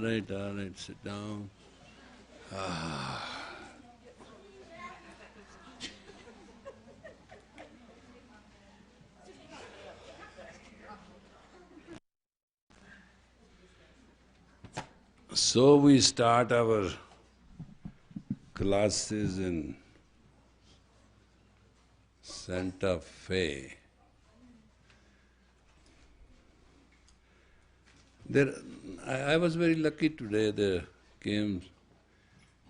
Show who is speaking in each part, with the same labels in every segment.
Speaker 1: right, sit down. Ah. So we start our classes in Santa Fe. I was very lucky today. There came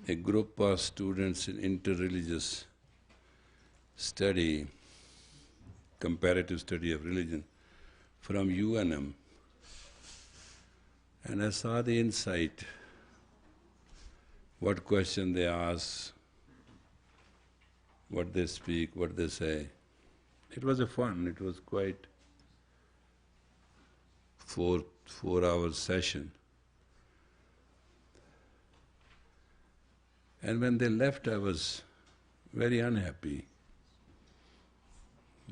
Speaker 1: a group of students in interreligious study, comparative study of religion, from UNM. And I saw the insight, what question they ask, what they speak, what they say. It was a fun, it was quite four-hour session. And when they left, I was very unhappy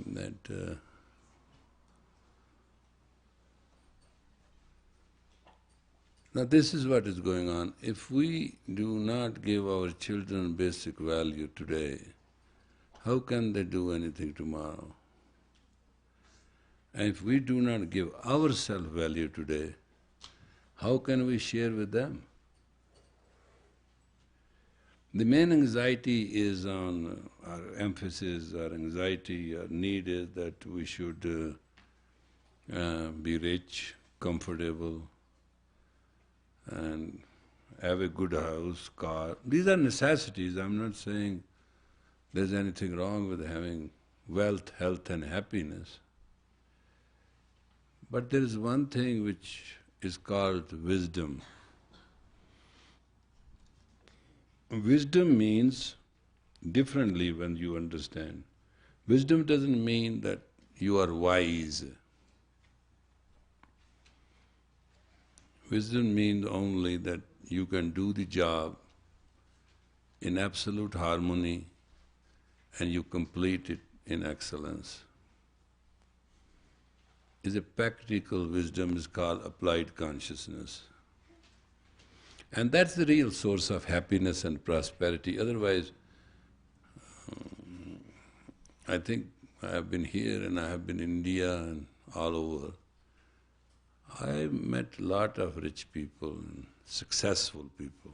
Speaker 1: that now this is what is going on. If we do not give our children basic value today, how can they do anything tomorrow? And if we do not give ourselves value today, how can we share with them? The main anxiety is on, our emphasis, our anxiety, our need is that we should be rich, comfortable, and have a good house, car. These are necessities. I'm not saying there's anything wrong with having wealth, health and happiness. But there is one thing which is called wisdom. Wisdom means differently when you understand. Wisdom doesn't mean that you are wise. Wisdom means only that you can do the job in absolute harmony and you complete it in excellence. Is a practical wisdom is called applied consciousness. And that's the real source of happiness and prosperity. Otherwise, I think I have been here and I have been in India and all over. I met a lot of rich people and successful people,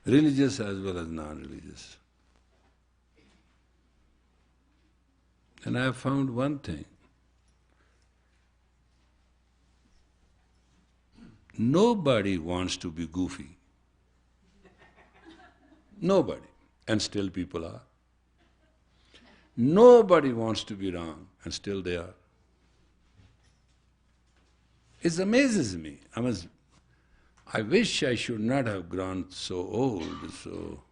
Speaker 1: religious as well as non-religious. And I have found one thing. Nobody wants to be goofy. Nobody. And still people are. Nobody wants to be wrong, and still they are. It amazes me. I wish I should not have grown so old, so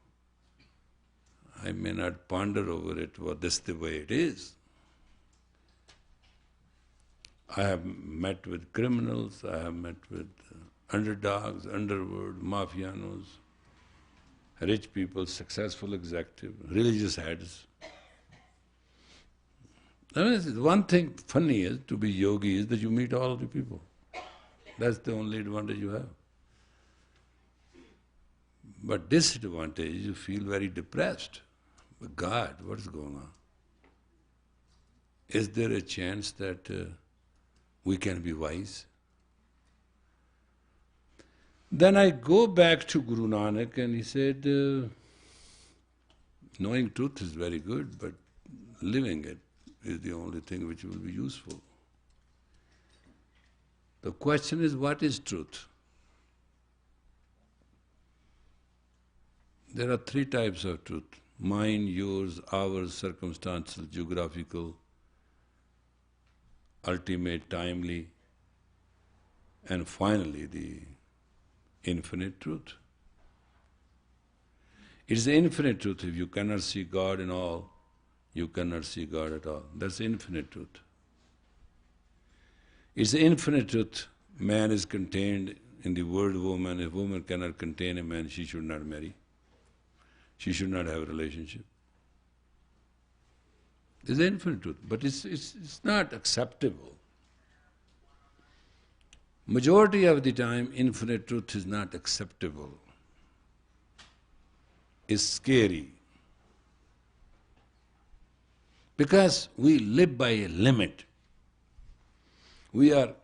Speaker 1: I may not ponder over it, well, this is the way it is. I have met with criminals, I have met with underdogs, underworld, mafianos, rich people, successful executives, religious heads. I mean, one thing funny is, to be yogi is that you meet all the people. That's the only advantage you have. But disadvantage, you feel very depressed. But God, what's going on? Is there a chance that we can be wise? Then I go back to Guru Nanak and he said, knowing truth is very good, but living it is the only thing which will be useful. The question is, what is truth? There are three types of truth: mine, yours, ours, circumstantial, geographical, ultimate, timely, and finally the infinite truth. It is the infinite truth. If you cannot see God in all, you cannot see God at all. That's the infinite truth. It's the infinite truth. Man is contained in the word woman. If woman cannot contain a man, she should not marry. She should not have a relationship. It's the infinite truth, but it's not acceptable Majority of the time, infinite truth is not acceptable. It's scary. Because we live by a limit. We are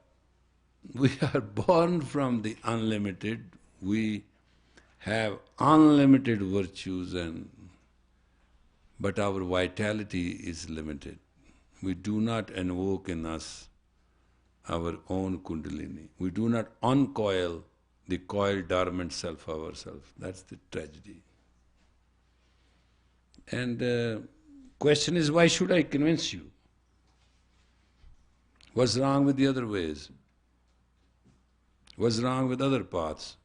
Speaker 1: born from the unlimited. We have unlimited virtues, but our vitality is limited. We do not invoke in us our own kundalini. We do not uncoil the coiled dormant self of ourselves. That's the tragedy. And question is, why should I convince you? What's wrong with the other ways? What's wrong with other paths?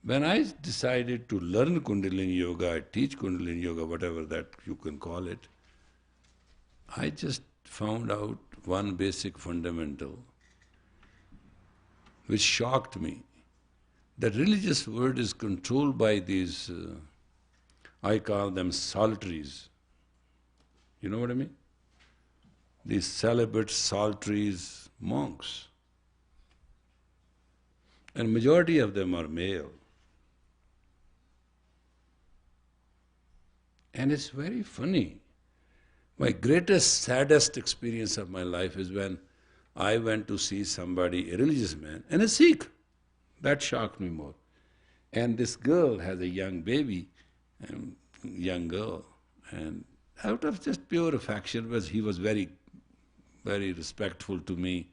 Speaker 1: When I decided to learn Kundalini Yoga, I teach Kundalini Yoga, whatever that you can call it, I just found out one basic fundamental which shocked me. The religious world is controlled by these, I call them solitaries. You know what I mean? These celibate, solitaries, monks. And majority of them are male. And it's very funny. My greatest, saddest experience of my life is when I went to see somebody, a religious man, and a Sikh. That shocked me more. And this girl has a young baby, young girl, and out of just pure affection, he was very, very respectful to me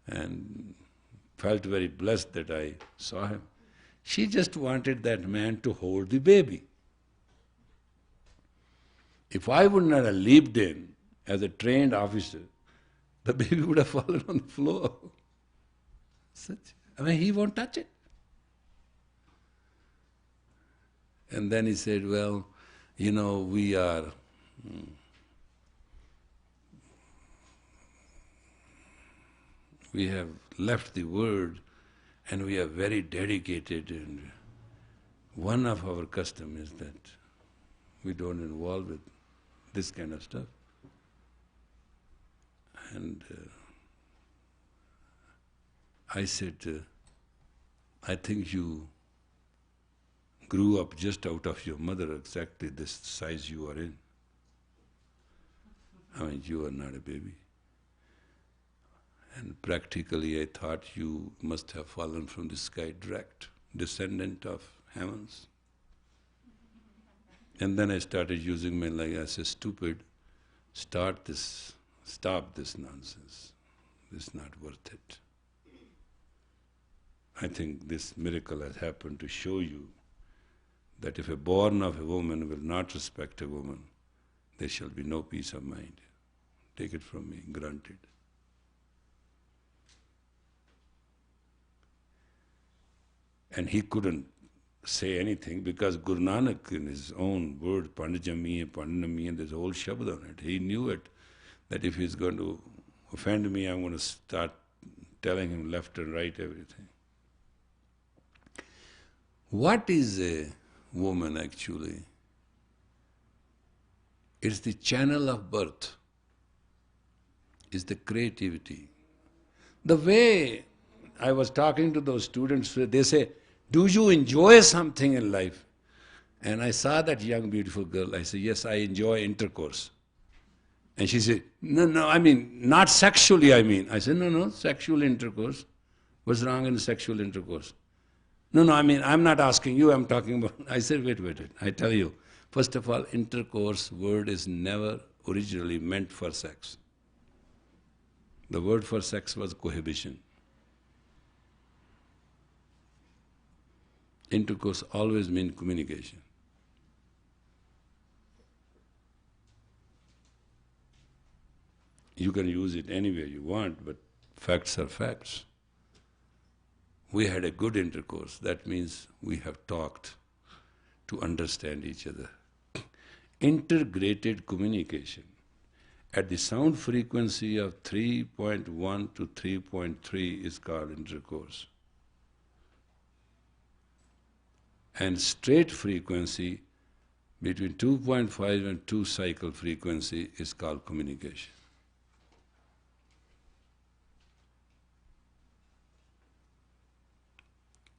Speaker 1: and felt very blessed that I saw him. She just wanted that man to hold the baby. If I would not have leaped in as a trained officer, the baby would have fallen on the floor. He won't touch it. And then he said, well, we have left the world and we are very dedicated, and one of our custom is that we don't involve with this kind of stuff. And I said, I think you grew up just out of your mother, exactly this size you are in. You are not a baby. And practically I thought you must have fallen from the sky direct, descendant of heavens. And then I started using my language. I said, stupid, stop this nonsense. This is not worth it. I think this miracle has happened to show you that if a born of a woman will not respect a woman, there shall be no peace of mind. Take it from me, granted. And he couldn't say anything because Guru Nanak, in his own word, Pandijamiye, Pandinamiye, there's a whole shabad on it. He knew it, that if he's going to offend me, I'm going to start telling him left and right everything. What is a woman actually? It's the channel of birth. It's the creativity. The way I was talking to those students, they say, do you enjoy something in life? And I saw that young beautiful girl. I said, yes, I enjoy intercourse. And she said, no, not sexually, I said, no, sexual intercourse. What's wrong in sexual intercourse? No, I'm not asking you, I'm talking about... I said, wait, I tell you. First of all, intercourse word is never originally meant for sex. The word for sex was cohabitation. Intercourse always means communication. You can use it anywhere you want, but facts are facts. We had a good intercourse. That means we have talked to understand each other. Integrated communication at the sound frequency of 3.1 to 3.3 is called intercourse. And straight frequency between 2.5 and 2 cycle frequency is called communication.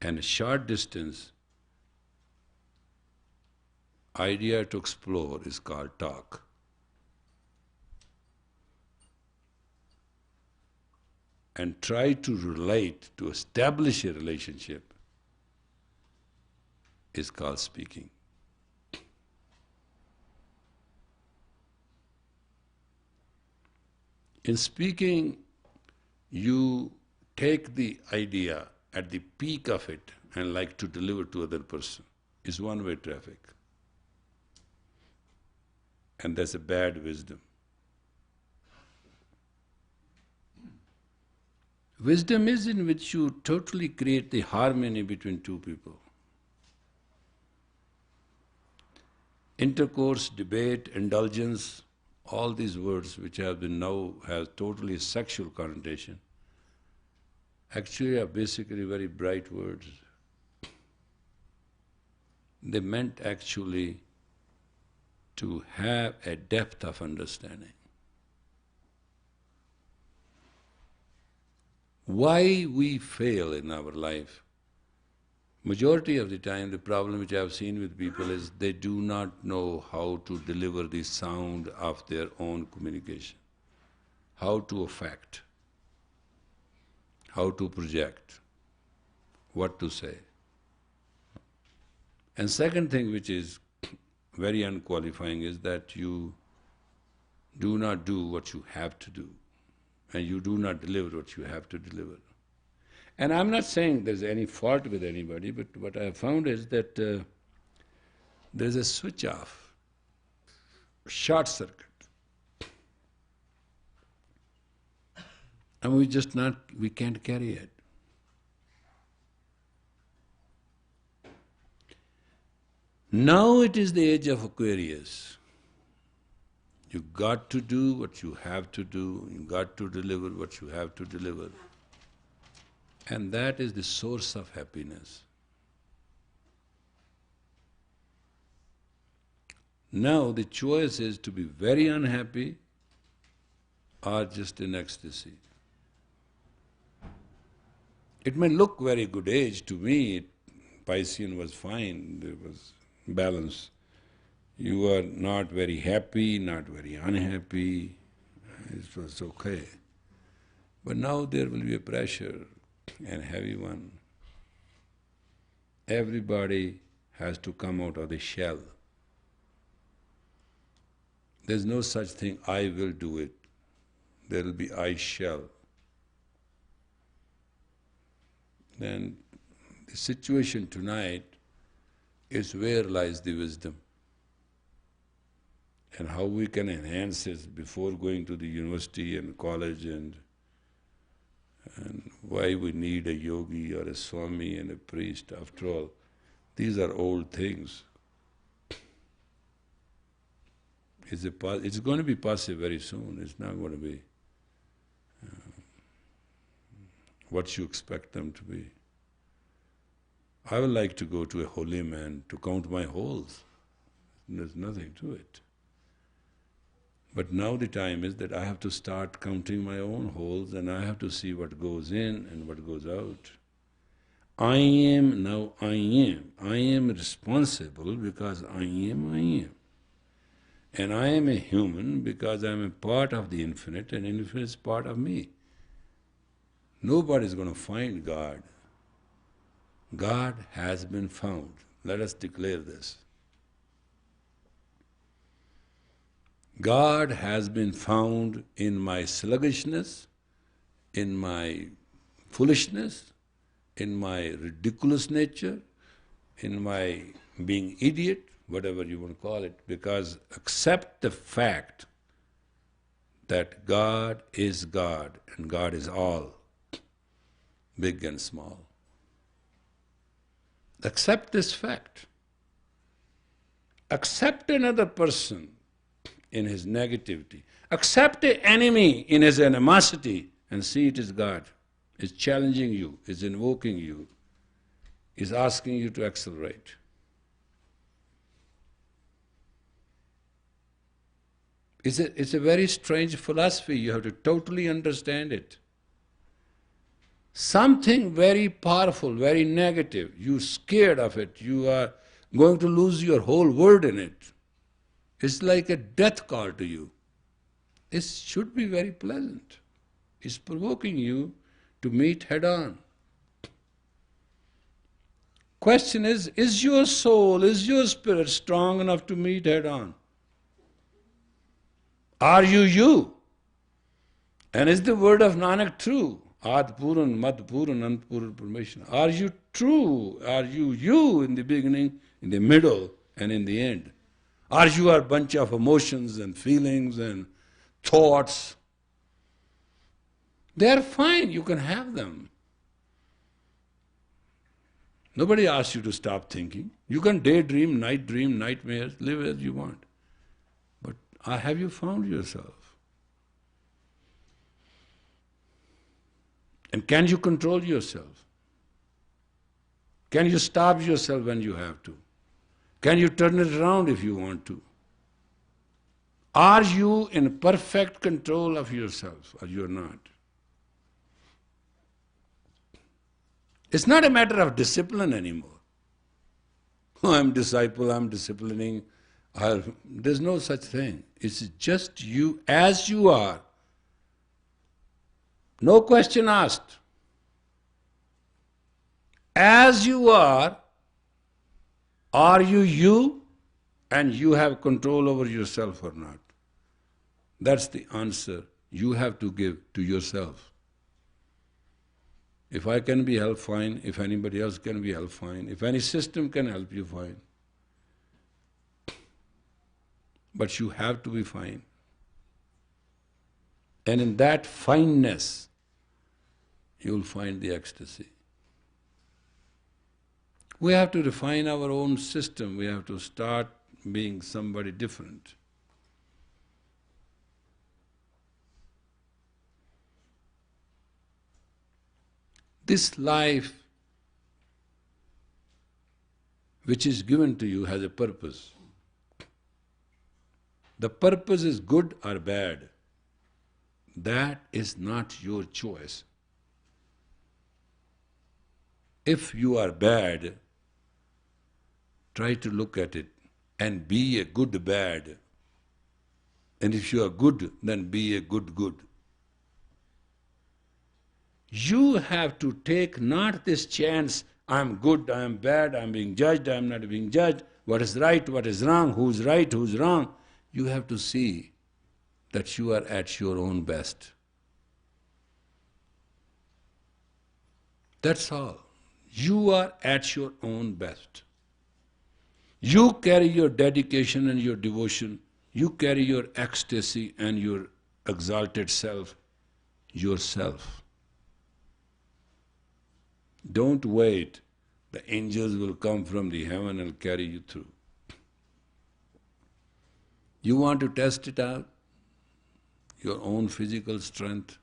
Speaker 1: And a short distance idea to explore is called talk. And try to relate, to establish a relationship is called speaking. In speaking, you take the idea at the peak of it and like to deliver to other person. It's one-way traffic. And that's a bad wisdom. Wisdom is in which you totally create the harmony between two people. Intercourse, debate, indulgence, all these words which have been now has totally sexual connotation, actually are basically very bright words. They meant actually to have a depth of understanding. Why we fail in our life? Majority of the time, the problem which I have seen with people is they do not know how to deliver the sound of their own communication, how to affect, how to project, what to say. And second thing which is very unqualifying is that you do not do what you have to do, and you do not deliver what you have to deliver. And I'm not saying there's any fault with anybody, but what I have found is that there's a switch off, short circuit. And we can't carry it. Now it is the age of Aquarius. You got to do what you have to do, you got to deliver what you have to deliver. And that is the source of happiness. Now the choice is to be very unhappy or just in ecstasy. It may look very good age to me, Piscean was fine, there was balance. You are not very happy, not very unhappy, it was okay. But now there will be a pressure, and heavy one. Everybody has to come out of the shell. There's no such thing, I will do it. There will be I shall. Then the situation tonight is where lies the wisdom, and how we can enhance it before going to the university and college, and why we need a yogi or a swami and a priest. After all, these are old things. It's going to be possible very soon. It's not going to be what you expect them to be. I would like to go to a holy man to count my holes. There's nothing to it. But now the time is that I have to start counting my own holes, and I have to see what goes in and what goes out. I am, now I am. I am responsible because I am, I am. And I am a human because I am a part of the infinite, and infinite is part of me. Nobody is going to find God. God has been found. Let us declare this. God has been found in my sluggishness, in my foolishness, in my ridiculous nature, in my being idiot, whatever you want to call it, because accept the fact that God is God and God is all, big and small. Accept this fact. Accept another person in his negativity. Accept an enemy in his animosity and see it is God. Is challenging you, is invoking you, is asking you to accelerate. It's a very strange philosophy. You have to totally understand it. something very powerful, very negative, you're scared of it, you are going to lose your whole world in it. It's like a death call to you. It should be very pleasant. It's provoking you to meet head on. Question is your soul, is your spirit strong enough to meet head on? Are you you? And is the word of Nanak true? Ad Puran, Mad Puran, Ant Puran, Parmeshwar. Are you true? Are you you in the beginning, in the middle, and in the end? Are you a bunch of emotions and feelings and thoughts? They are fine, you can have them. Nobody asks you to stop thinking. You can daydream, nightmares, live as you want. But have you found yourself? And can you control yourself? Can you stop yourself when you have to? Can you turn it around if you want to? Are you in perfect control of yourself or you're not? It's not a matter of discipline anymore. Oh, I'm disciple, I'm disciplining. There's no such thing. It's just you as you are. No question asked. As you are you you and you have control over yourself or not? That's the answer you have to give to yourself. If I can be helped, fine. If anybody else can be helped, fine. If any system can help you, fine. But you have to be fine. And in that fineness, you will find the ecstasy. We have to refine our own system. We have to start being somebody different. This life which is given to you has a purpose. The purpose is good or bad. That is not your choice. If you are bad, try to look at it and be a good bad. And if you are good, then be a good good. You have to take not this chance, I'm good, I'm bad, I'm being judged, I'm not being judged, what is right, what is wrong, who's right, who's wrong. You have to see that you are at your own best. That's all. You are at your own best. You carry your dedication and your devotion, you carry your ecstasy and your exalted self, yourself. Don't wait. The angels will come from the heaven and carry you through. You want to test it out? Your own physical strength.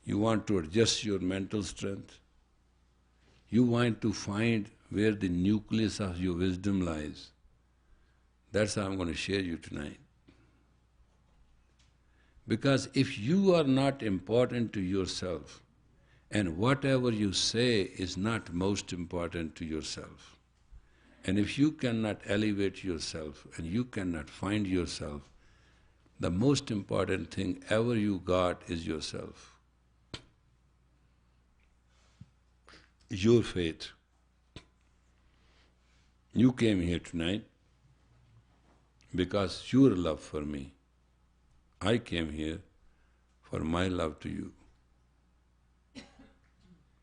Speaker 1: You want to adjust your mental strength. You want to find where the nucleus of your wisdom lies. That's how I'm going to share you tonight. Because if you are not important to yourself, and whatever you say is not most important to yourself, and if you cannot elevate yourself and you cannot find yourself, the most important thing ever you got is yourself. Your faith. You came here tonight because your love for me. I came here for my love to you.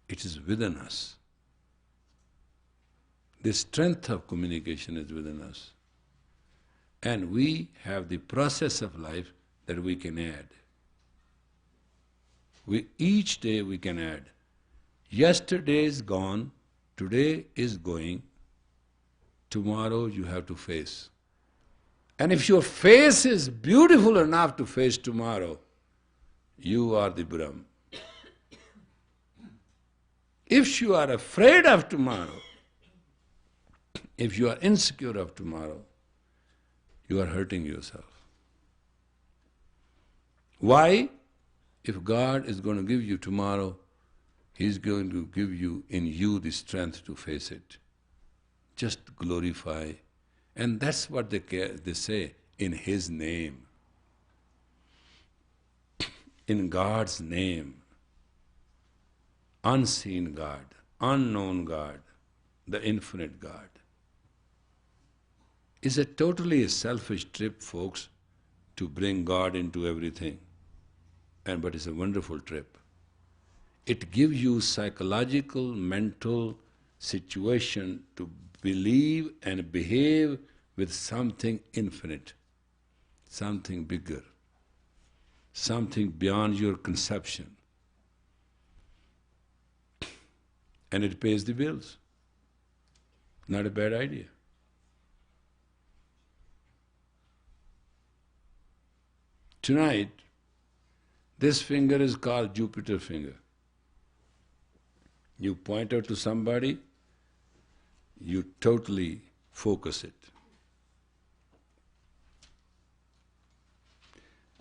Speaker 1: It is within us. The strength of communication is within us. And we have the process of life that we can add. Each day we can add. Yesterday is gone, today is going, tomorrow you have to face. And if your face is beautiful enough to face tomorrow, you are the Brahm. If you are afraid of tomorrow, if you are insecure of tomorrow, you are hurting yourself. Why? If God is going to give you tomorrow, He's going to give you in you the strength to face it. Just glorify. And that's what they say, in His name. In God's name. Unseen God, unknown God, the infinite God. It's a totally selfish trip, folks, to bring God into everything. But it's a wonderful trip. It gives you psychological, mental situation to believe and behave with something infinite, something bigger, something beyond your conception. And it pays the bills. Not a bad idea. Tonight, this finger is called Jupiter finger. You point out to somebody, you totally focus it.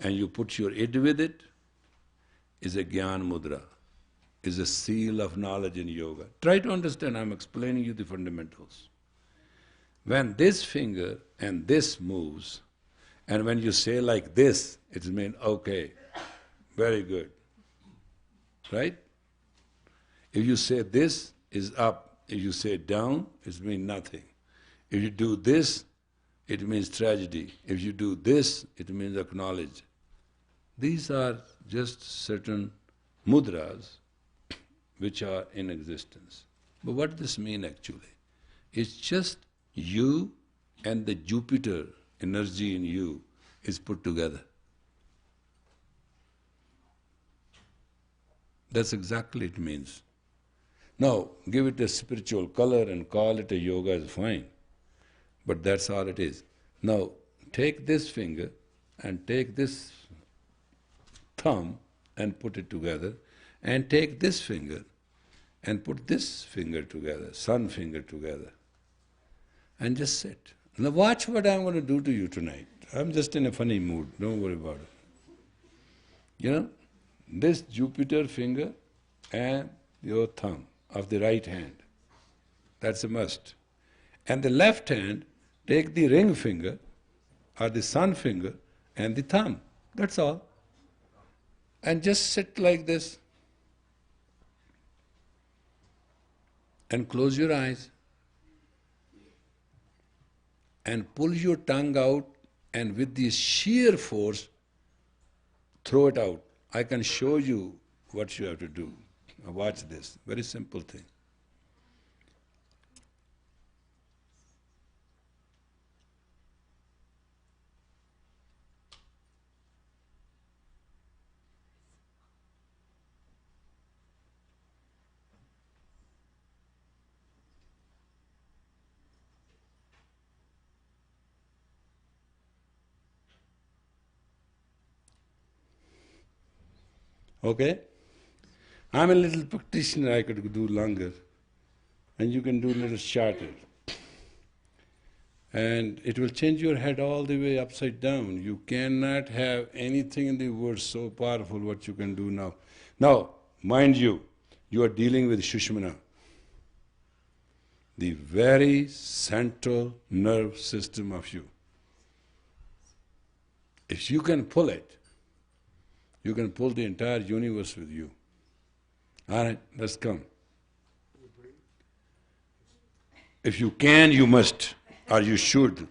Speaker 1: And you put your id with it, is a Gyan Mudra, is a seal of knowledge in yoga. Try to understand, I'm explaining you the fundamentals. When this finger and this moves, and when you say like this, it means, okay, very good. Right? If you say this is up, if you say down, it means nothing. If you do this, it means tragedy. If you do this, it means acknowledge. These are just certain mudras which are in existence. But what does this mean actually? It's just you and the Jupiter energy in you is put together. That's exactly it means. Now, give it a spiritual color and call it a yoga is fine. But that's all it is. Now, take this finger and take this thumb and put it together, and take this finger and put this finger together, sun finger together, and just sit. Now watch what I'm going to do to you tonight. I'm just in a funny mood, don't worry about it. You know, this Jupiter finger and your thumb of the right hand, that's a must. And the left hand, take the ring finger or the sun finger and the thumb, that's all. And just sit like this and close your eyes and pull your tongue out and with this sheer force throw it out. I can show you what you have to do. Now watch this, very simple thing. Okay? I'm a little practitioner, I could do longer. And you can do a little shorter. And it will change your head all the way upside down. You cannot have anything in the world so powerful what you can do now. Now, mind you, you are dealing with Shushmana, the very central nerve system of you. If you can pull it, you can pull the entire universe with you. All right, let's come. If you can, you must, or you should.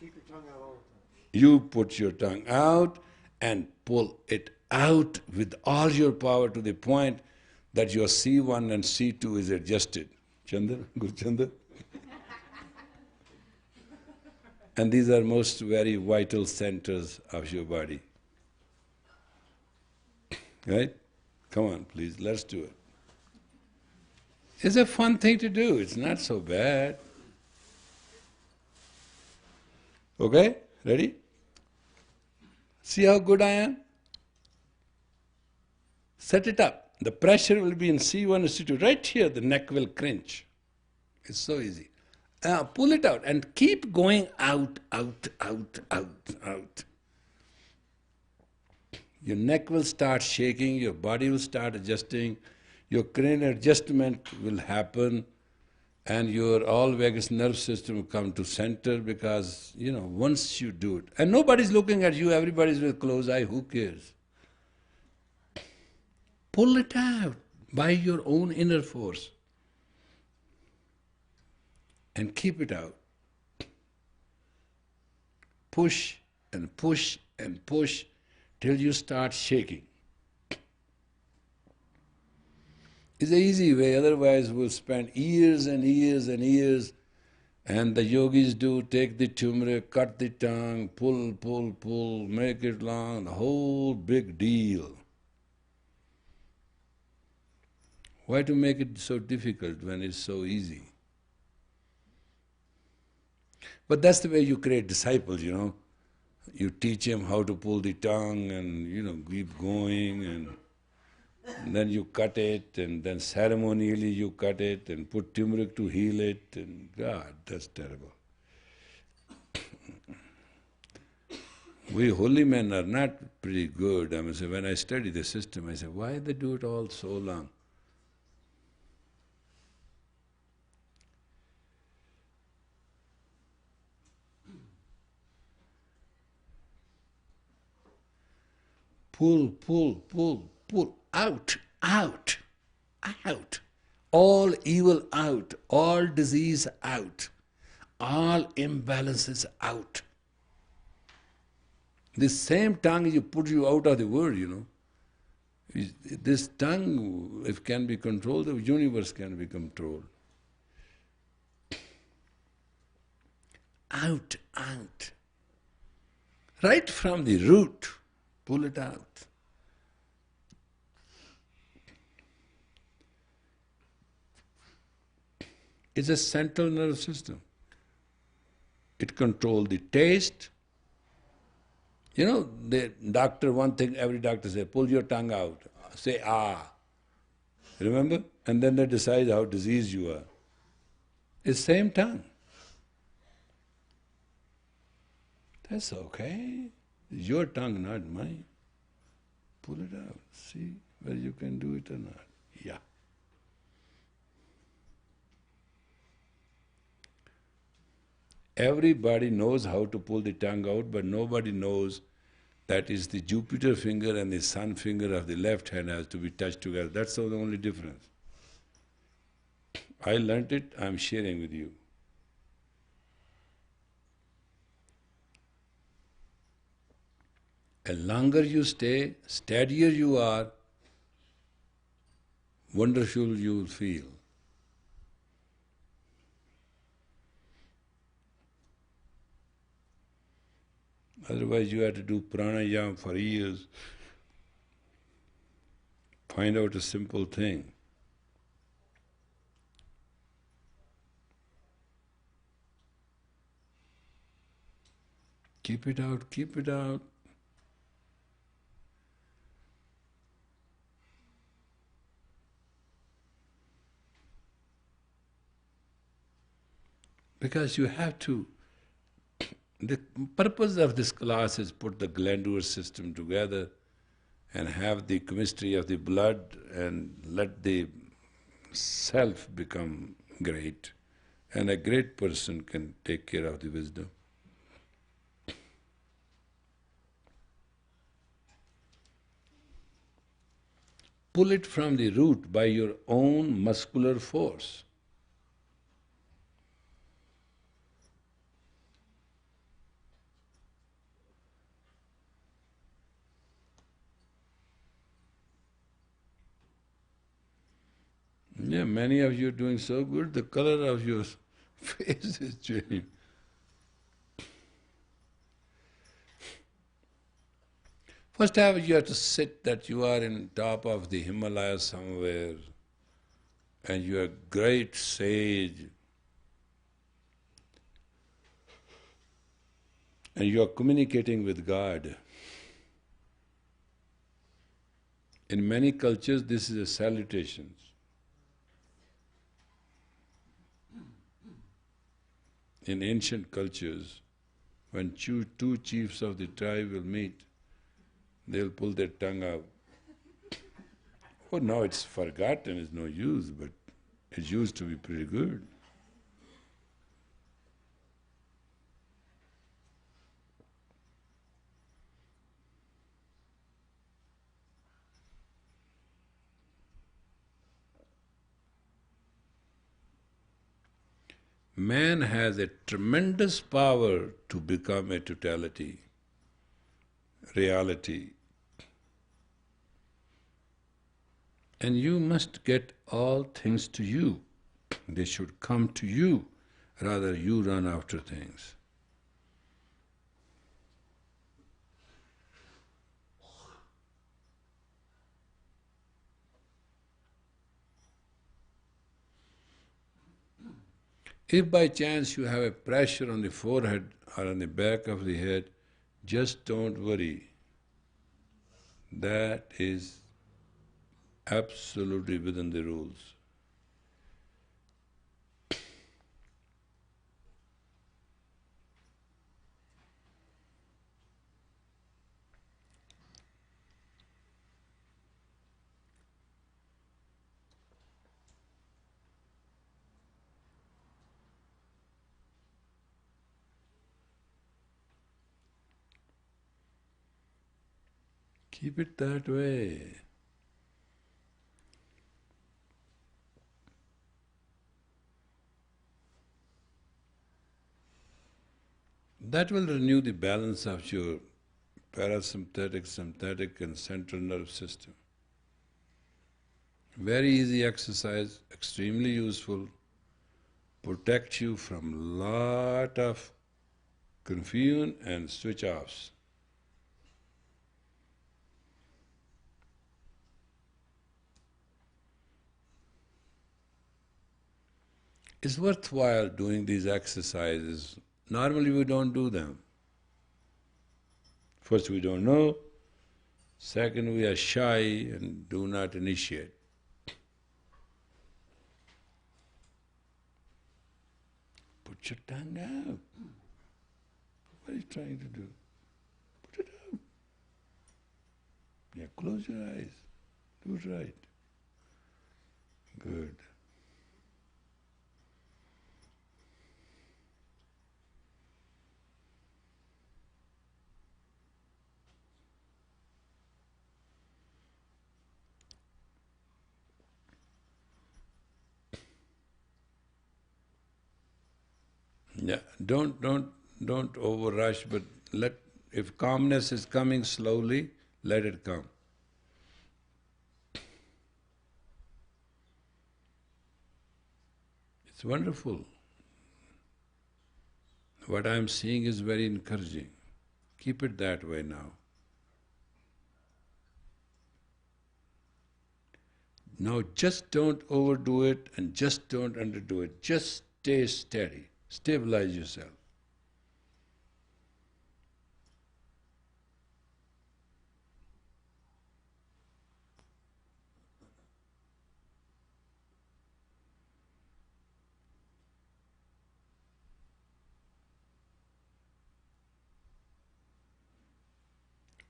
Speaker 2: Keep your tongue out all the time.
Speaker 1: You put your tongue out and pull it out with all your power to the point that your C1 and C2 is adjusted. Chandra, good Chandra. And these are most very vital centers of your body. Right? Come on, please, let's do it. It's a fun thing to do, it's not so bad. Okay? Ready? See how good I am? Set it up. The pressure will be in C1 and C2. Right here, the neck will cringe. It's so easy. Pull it out and keep going out, out, out, out, out. Your neck will start shaking, your body will start adjusting, your cranial adjustment will happen, and your all vagus nerve system will come to center because, once you do it, and nobody's looking at you, everybody's with closed eye, who cares? Pull it out by your own inner force and keep it out. Push and push and push till you start shaking. It's an easy way, otherwise we'll spend years and years and years, and the yogis do take the turmeric, cut the tongue, pull, pull, pull, make it long, the whole big deal. Why to make it so difficult when it's so easy? But that's the way you create disciples, You teach him how to pull the tongue and, keep going, and then you cut it, and then ceremonially you cut it and put turmeric to heal it, and God, that's terrible. We holy men are not pretty good. When I study the system, I say, why they do it all so long? Pull, pull, pull, pull, out, out, out. All evil out, all disease out, all imbalances out. This same tongue you put you out of the world, This tongue, if can be controlled, the universe can be controlled. Out, out. Right from the root, pull it out. It's a central nervous system. It controls the taste. The doctor, one thing every doctor says, pull your tongue out, say ah. Remember? And then they decide how diseased you are. It's same tongue. That's okay. It's your tongue, not mine. Pull it out. See whether you can do it or not. Yeah. Everybody knows how to pull the tongue out, but nobody knows that is the Jupiter finger and the sun finger of the left hand has to be touched together. That's the only difference. I learnt it, I'm sharing with you. The longer you stay, steadier you are, wonderful you will feel. Otherwise you have to do pranayama for years, find out a simple thing. Keep it out, keep it out. Because you have to. The purpose of this class is put the glandular system together and have the chemistry of the blood and let the self become great. And a great person can take care of the wisdom. Pull it from the root by your own muscular force. Yeah, many of you are doing so good, the color of your face is changing. First you have to sit that you are in top of the Himalayas somewhere and you are a great sage and you are communicating with God. In many cultures this is a salutation. In ancient cultures, when two chiefs of the tribe will meet, they'll pull their tongue out. Oh, now it's forgotten, it's no use, but it used to be pretty good. Man has a tremendous power to become a totality, reality. And you must get all things to you. They should come to you, rather you run after things. If by chance you have a pressure on the forehead or on the back of the head, just don't worry. That is absolutely within the rules. Keep it that way. That will renew the balance of your parasympathetic, sympathetic and central nerve system. Very easy exercise, extremely useful, protects you from lot of confusion and switch-offs. It's worthwhile doing these exercises. Normally we don't do them. First, we don't know. Second, we are shy and do not initiate. Put your tongue out. What are you trying to do? Put it out. Yeah, close your eyes. Do it right. Good. Yeah, don't overrush, but if calmness is coming slowly, let it come. It's wonderful. What I'm seeing is very encouraging. Keep it that way now. Now just don't overdo it and just don't underdo it. Just stay steady. Stabilize yourself.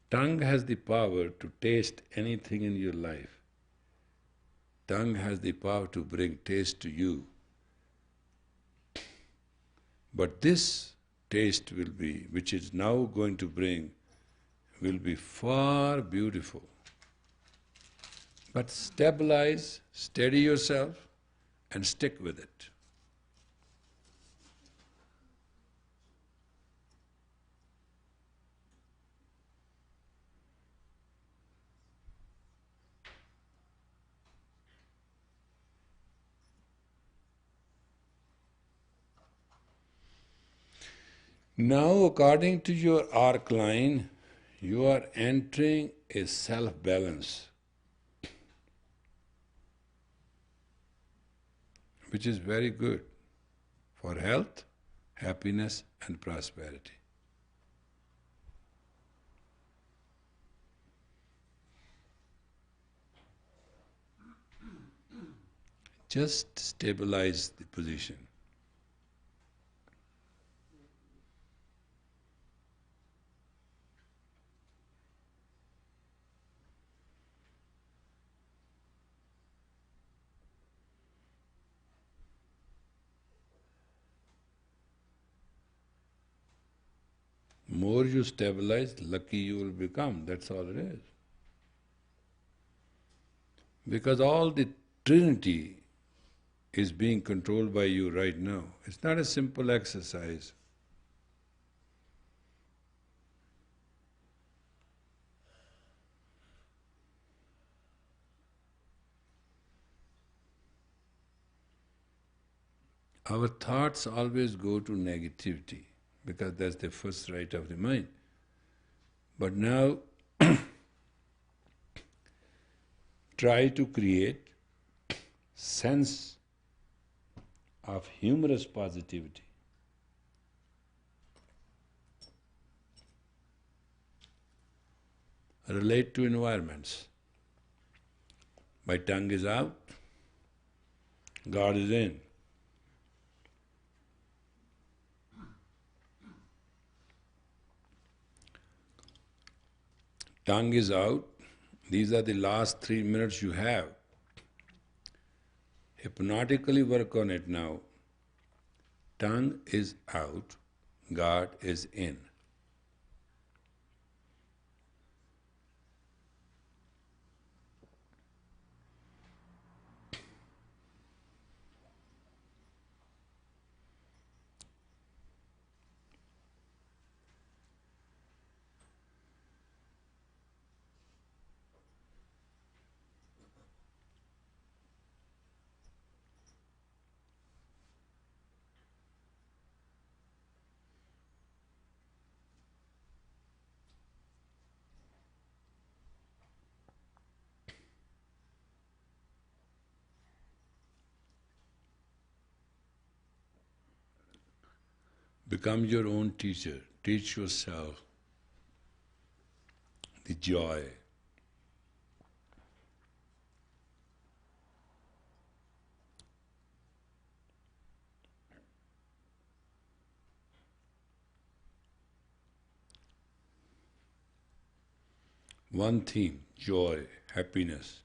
Speaker 1: Tongue has the power to taste anything in your life. Tongue has the power to bring taste to you. But this taste will be, which is now going to bring, will be far beautiful. But stabilize, steady yourself and stick with it. Now, according to your arc line, you are entering a self-balance, which is very good for health, happiness and prosperity. Just stabilize the position. More you stabilize, lucky you will become, that's all it is. Because all the Trinity is being controlled by you right now. It's not a simple exercise. Our thoughts always go to negativity because that's the first right of the mind. But now try to create sense of humorous positivity. Relate to environments. My tongue is out, God is in. Tongue is out, these are the last 3 minutes you have. Hypnotically work on it now. Tongue is out, God is in. Become your own teacher. Teach yourself the joy. One theme, joy, happiness.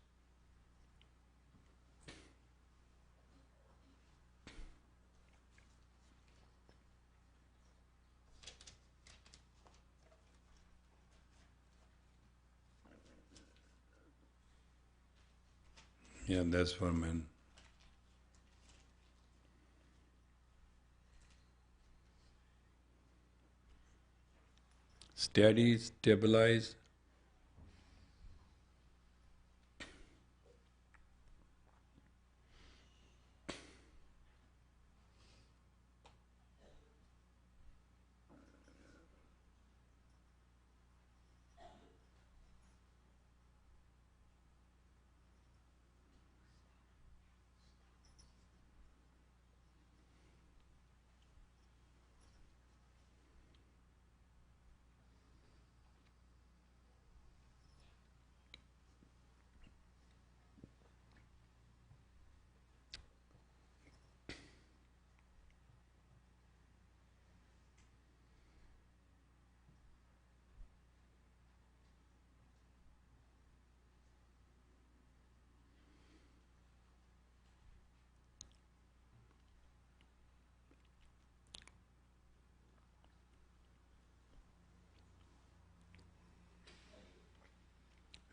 Speaker 1: Yeah, that's for men. Steady, stabilize.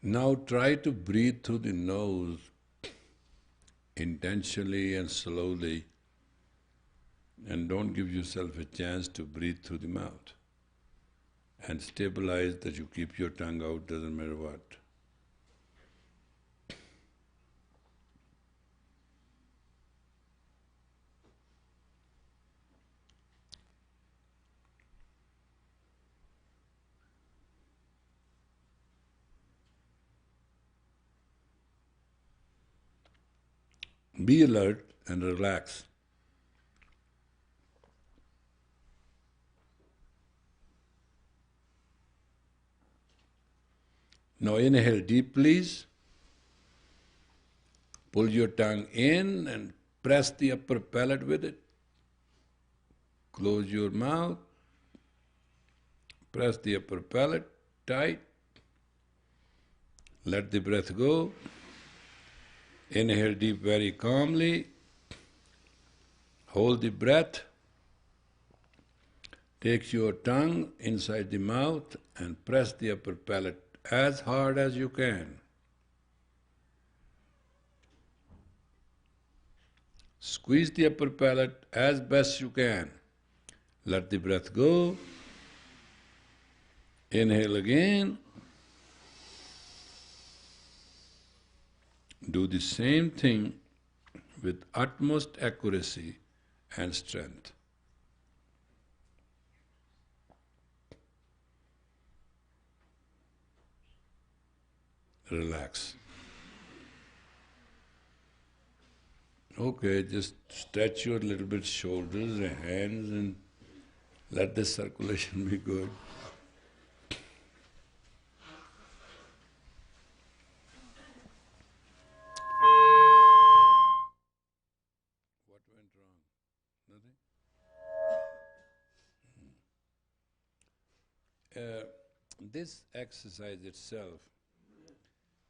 Speaker 1: Now try to breathe through the nose intentionally and slowly, and don't give yourself a chance to breathe through the mouth. And stabilize that you keep your tongue out, doesn't matter what. Be alert and relax. Now inhale deep, please. Pull your tongue in and press the upper palate with it. Close your mouth. Press the upper palate tight. Let the breath go. Inhale deep very calmly. Hold the breath. Take your tongue inside the mouth and press the upper palate as hard as you can. Squeeze the upper palate as best you can. Let the breath go. Inhale again. Do the same thing with utmost accuracy and strength. Relax. Okay, just stretch your little bit shoulders and hands and let the circulation be good. What went wrong? Nothing? This exercise itself,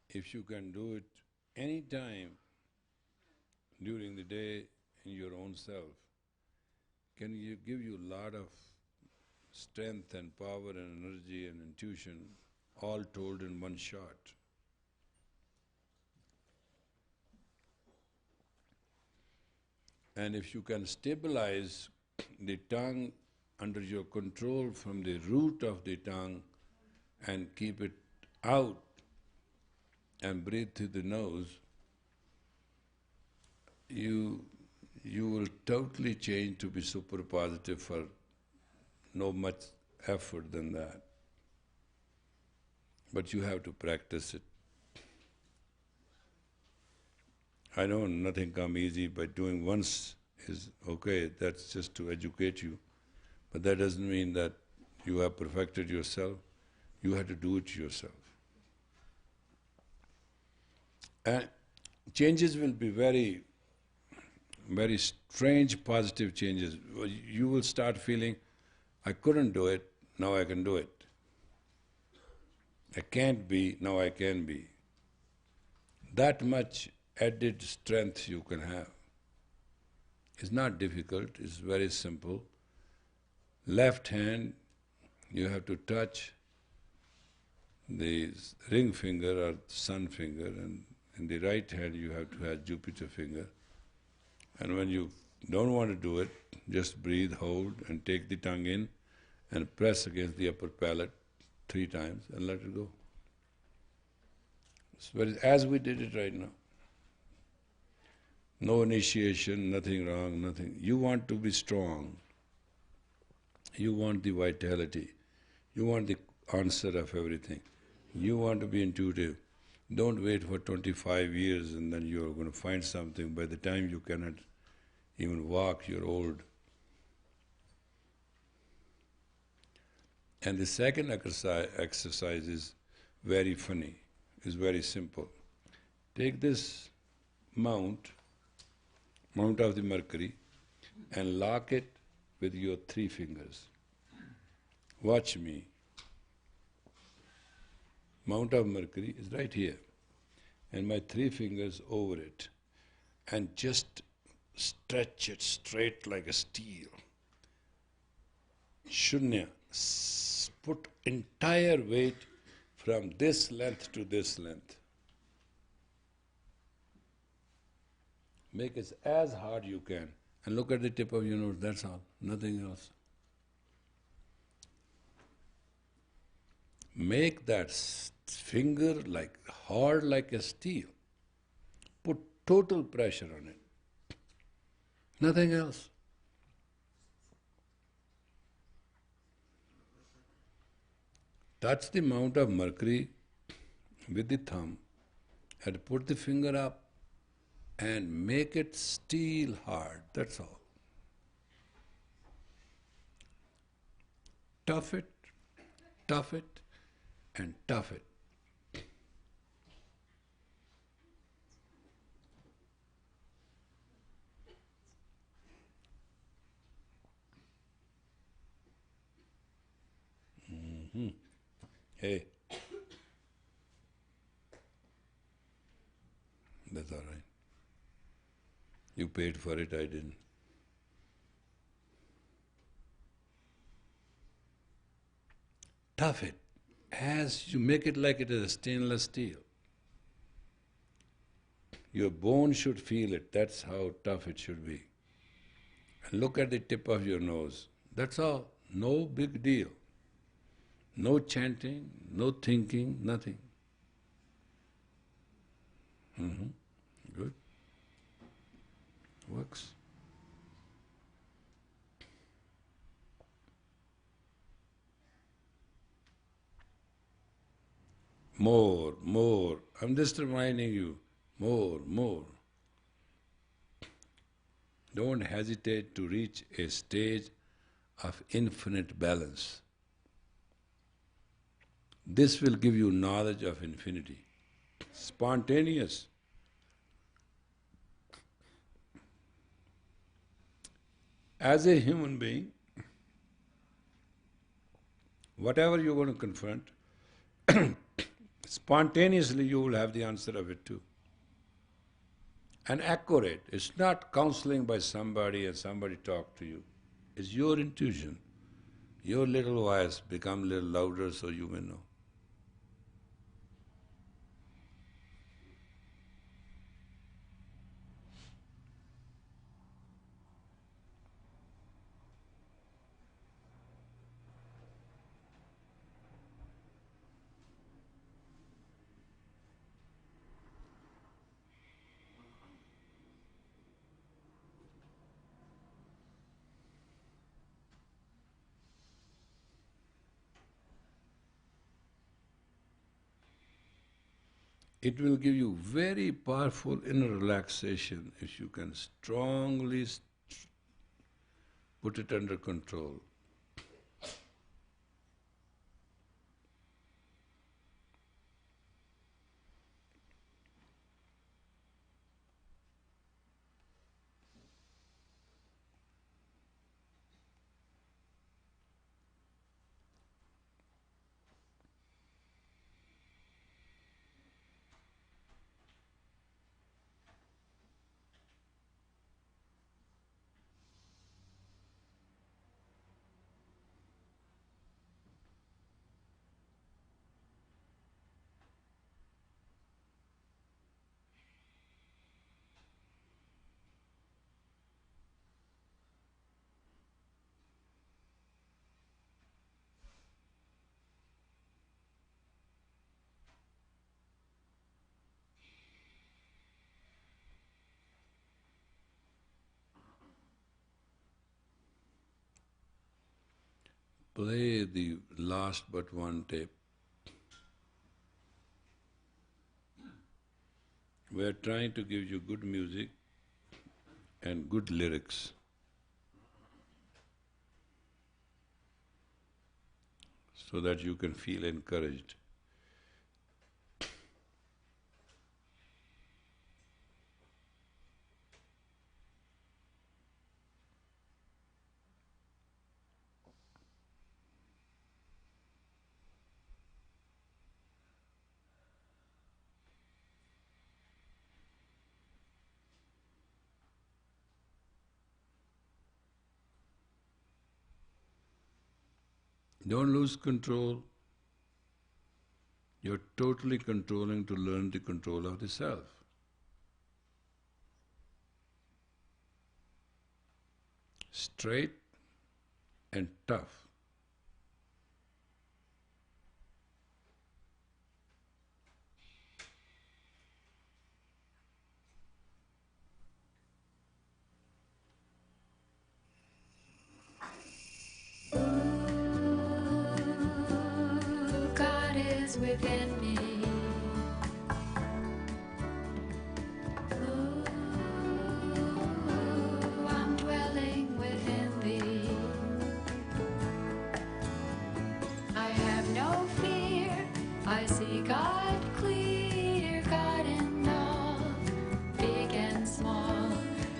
Speaker 1: if you can do it any time during the day in your own self, can give you a lot of strength and power and energy and intuition, all told in one shot. And if you can stabilize the tongue under your control from the root of the tongue and keep it out and breathe through the nose, you will totally change to be super positive for no much effort than that. But you have to practice it. I know nothing come easy, but doing once is okay, that's just to educate you. But that doesn't mean that you have perfected yourself. You have to do it yourself. And changes will be very, very strange positive changes. You will start feeling, I couldn't do it, now I can do it. I can't be, now I can be. That much added strength you can have. It's not difficult, it's very simple. Left hand, you have to touch the ring finger or sun finger, and in the right hand you have to have Jupiter finger. And when you don't want to do it, just breathe, hold, and take the tongue in and press against the upper palate 3 times and let it go. So as we did it right now. No initiation, nothing wrong, nothing. You want to be strong. You want the vitality. You want the answer of everything. You want to be intuitive. Don't wait for 25 years and then you're going to find something. By the time you cannot even walk, you're old. And the second exercise is very funny, is very simple. Take this mount of the Mercury, and lock it with your 3 fingers. Watch me. Mount of Mercury is right here, and my 3 fingers over it, and just stretch it straight like a steel. Shunya. Put entire weight from this length to this length. Make it as hard you can, and look at the tip of your nose, that's all, nothing else. Make that finger like hard like a steel. Put total pressure on it. Nothing else. Touch the mount of Mercury with the thumb and put the finger up and make it steel hard, that's all. Tough it, and tough it. Hey, that's all right. You paid for it, I didn't. tough it. As you make it like it is a stainless steel. Your bone should feel it, that's how tough it should be. And look at the tip of your nose. That's all. No big deal. No chanting, no thinking, nothing. Good. Works. More, more. I'm just reminding you, more, more. Don't hesitate to reach a stage of infinite balance. This will give you knowledge of infinity. Spontaneous. As a human being, whatever you're going to confront, spontaneously you will have the answer of it too. And accurate. It's not counseling by somebody and somebody talk to you. It's your intuition. Your little voice become a little louder so you may know. It will give you very powerful inner relaxation if you can strongly put it under control. Play the last but one tape. We are trying to give you good music and good lyrics. So that you can feel encouraged. Don't lose control. You're totally controlling to learn the control of the self. Straight and tough.
Speaker 3: God is within me. Ooh, I'm dwelling within thee. I have no fear. I see God clear, God in all, big and small.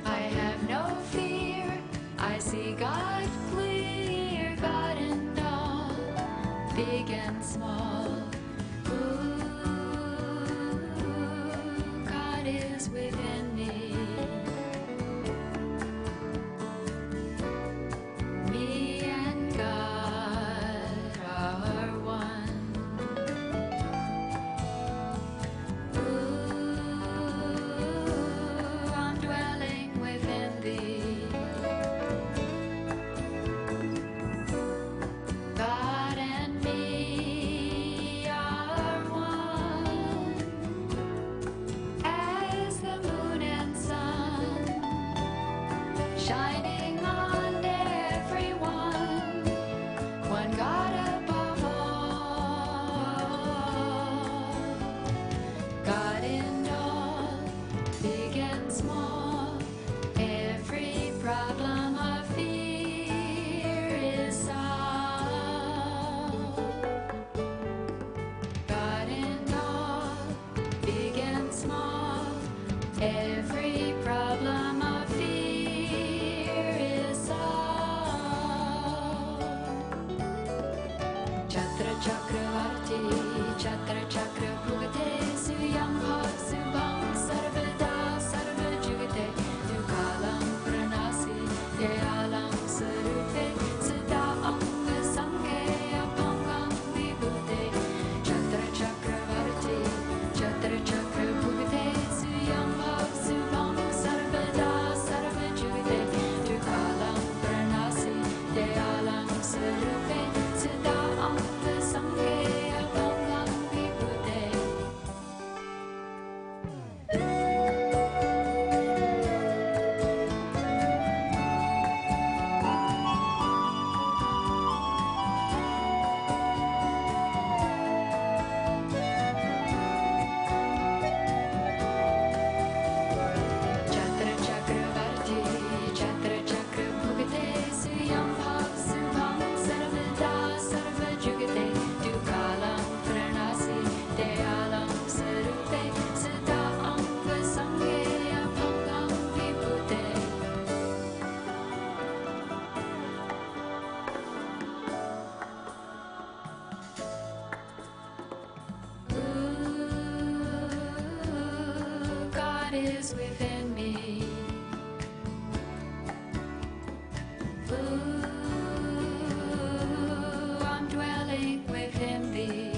Speaker 3: I have no fear. I see God clear, God in all, big and small. Ooh, God is within me. Me and God are one. shining on everyone, one God above all, God in all, big and small, every problem of fear is solved. God in all, big and small, every problem of fear is solved. Chatra Chakravarti, Chatra Chakra Bhugate, Suyam Bhav Subham Sarvada Sarva Jugate, Dukalam Pranasi, Deyalam Sarupe, Siddha Anga Sanghe Apangam Vibhute, Chatra Chakravarti, Chatra Chakra Bhugate, Suyam Bhav Subham Sarvada Sarva Jugate, Dukalam Pranasi, Deyalam Sarupe, Siddha Anga Sanghe Apangam Vibhute. Chatra Chakravarti, Chatra Chakra Bhugate, Suyam Bhav Subham Sarvada Sarva Jugate, Dukalam Pranasi, Deyalam Sarupe, Siddha Anga Sanghe Apangam Vibhute. God is within me. I'm dwelling within thee.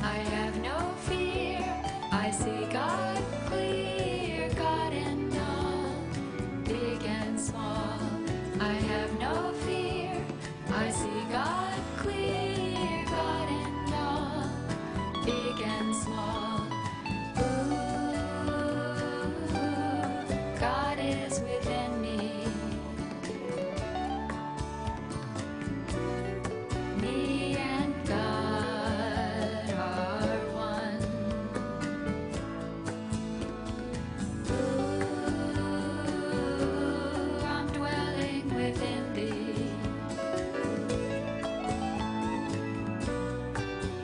Speaker 3: I have no fear. I see God clear, God in all, big and small. I have no fear. I see God clear, God in all, big and small. God is within me. Me and God are one. I'm dwelling within thee.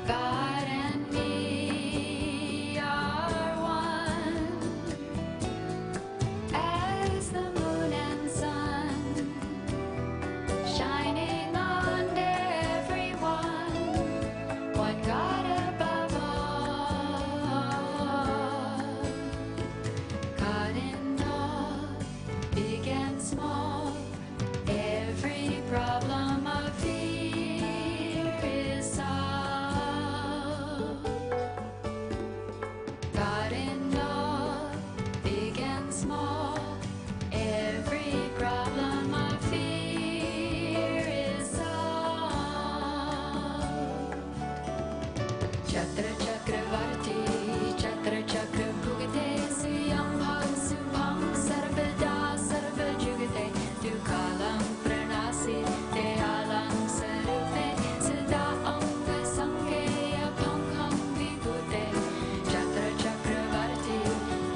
Speaker 3: God and me are one, as the moon and sun, shining on everyone, one God above all, God in all, big and small, every problem of fear is solved. God in all, big and small, every problem of fear is solved. Chatra Chakravarti, Chatra Chakra Bhugate, Suyam Bhav Subham Sarvada Sarva Jugate, Dukalam Pranasi, Deyalam Sarupe, Siddha Anga Sanghe Apangam Vibhute. Chatra Chakravarti,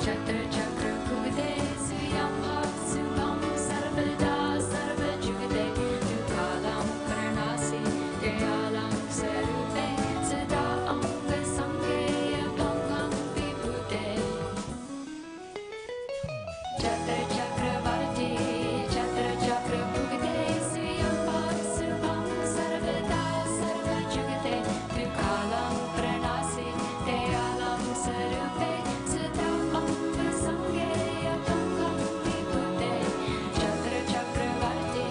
Speaker 3: Chatra Chakra Bhugate, Suyam Bhav Subham Sarvada Sarva Jugate, Dukalam Pranasi, Deyalam Sarupe, Siddha Anga Sanghe Apangam Vibhute. Chatra Chakravarti, Chatra Chakra Bhugate, Suyam Bhav Subham Sarvada Sarva Jugate, Dukalam Pranasi, Deyalam Sarupe, Siddha Anga Sanghe Apangam Vibhute. Chatra Chakravarti,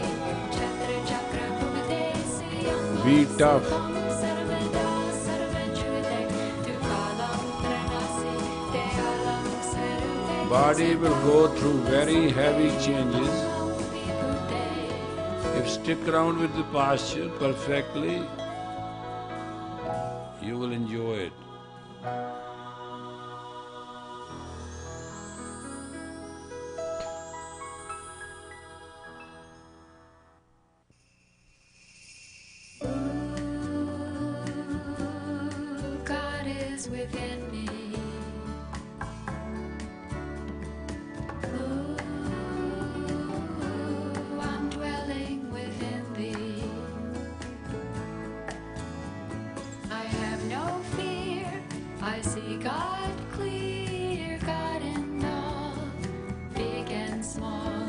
Speaker 3: Chatra Chakra Bhugate, Suyam
Speaker 1: Be
Speaker 3: Bhav
Speaker 1: tough.
Speaker 3: Subham Sarvada Sarva Jugate, Dukalam Pranasi, Deyalam Sarupe,
Speaker 1: Body will go through very heavy changes. If stick around with the posture perfectly, you will enjoy it.
Speaker 3: within me. Ooh, I'm dwelling within thee. I have no fear, I see God clear, God in all, big and small.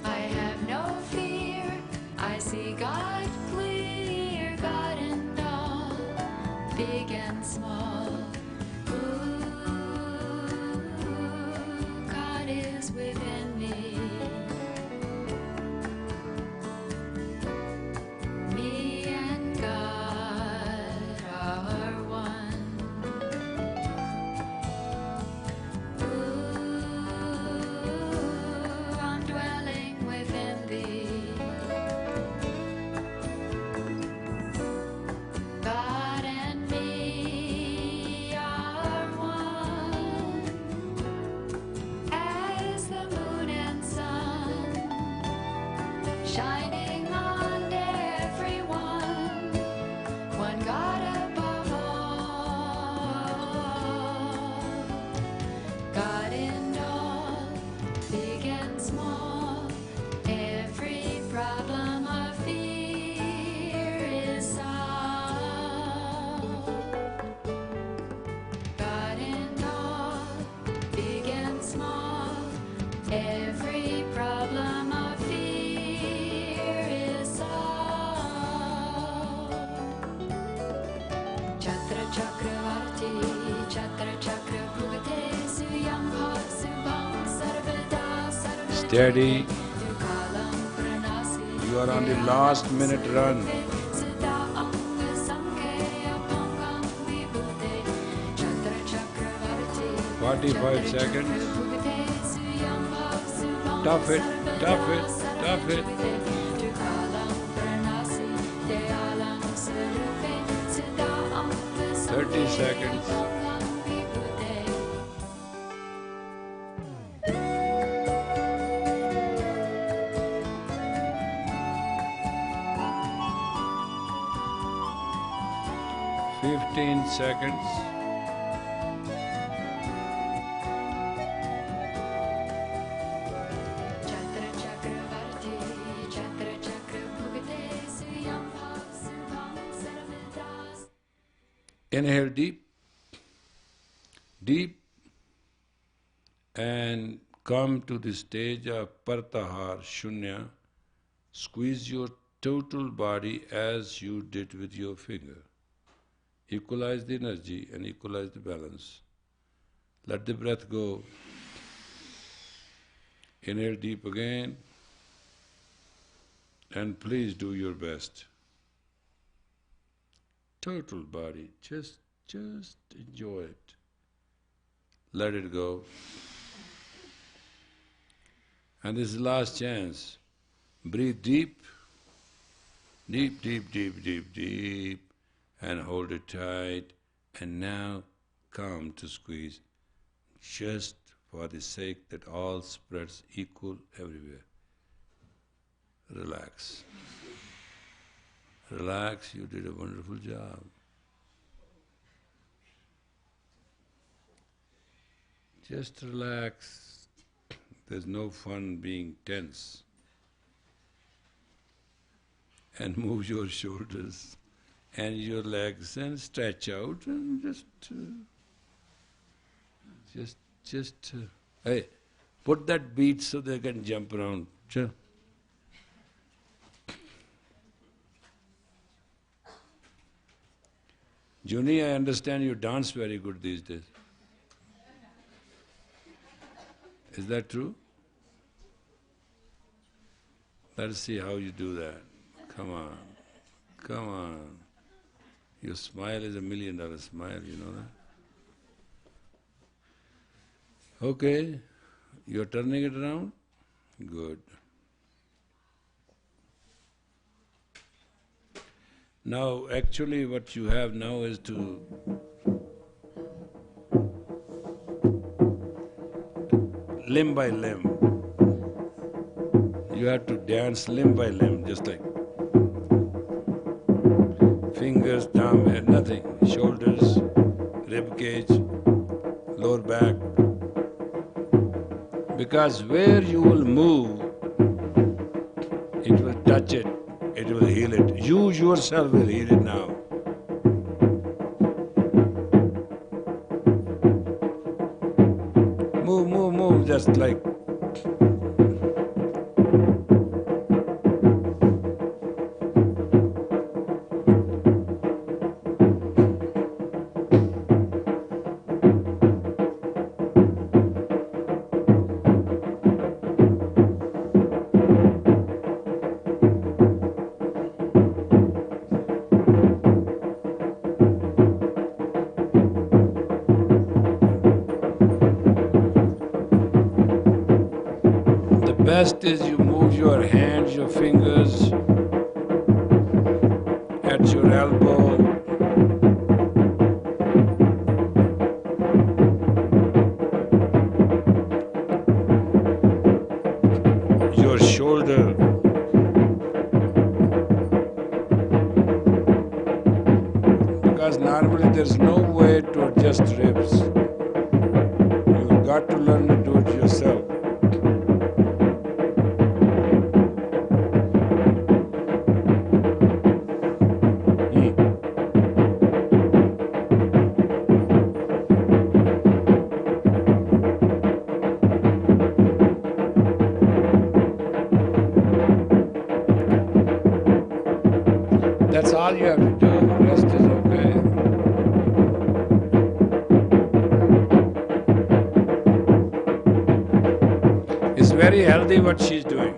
Speaker 3: I have no fear, I see God clear, God in all, big and small. Ooh, God is within me. Me and God are one. Ooh, I'm dwelling within thee. God and me are one, as the moon and sun, shining on everyone, one God above all, God in all, big and small, every problem of fear is solved. God in all, big and small, every problem of fear is solved. Chatra Chakravarti, Chatra Chakra Bhugate, Suyam Bhav Subham Sarvada Sarvada.
Speaker 1: Steady.
Speaker 3: Dukalam Pranasi.
Speaker 1: You are on the last minute run.
Speaker 3: Sada Anga Sankhya Bhangam Vibhute, Chatra Chakravarti.
Speaker 1: 45 seconds. Tough it, tough it, tough it. 30 seconds. Seconds.
Speaker 3: Chatra Chakravarti, Chatra Chakra Bhugate, Suyam Bhav Subham Sarvadas.
Speaker 1: Inhale deep, deep, and come to the stage of Partahar Shunya. Squeeze your total body as you did with your finger. Equalize the energy and equalize the balance. Let the breath go. Inhale deep again. And please do your best. Total body, just enjoy it. Let it go. And this is the last chance. Breathe deep, deep, deep, deep, deep, deep, and hold it tight. And now come to squeeze, just for the sake that all spreads equal everywhere. Relax. Relax, you did a wonderful job. Just relax. There's no fun being tense. And move your shoulders and your legs and stretch out and just hey, put that beat so they can jump around. Sure. Juni, I understand you dance very good these days. Is that true? Let's see how you do that. Come on, come on. Your smile is $1 million smile, you know that? Okay, you're turning it around? Good. Now, actually what you have now is to limb by limb. You have to dance limb by limb, just like fingers, thumb, and nothing. Shoulders, rib cage, lower back. Because where you will move, it will touch it, it will heal it. You yourself will heal it now. Move, just like. Best is you move your hands, your fingers at your elbow. Your shoulder. Because normally there's no way to adjust ribs. You've got to learn to do it yourself. That's all you have to do, the rest is okay. It's very healthy what she's doing.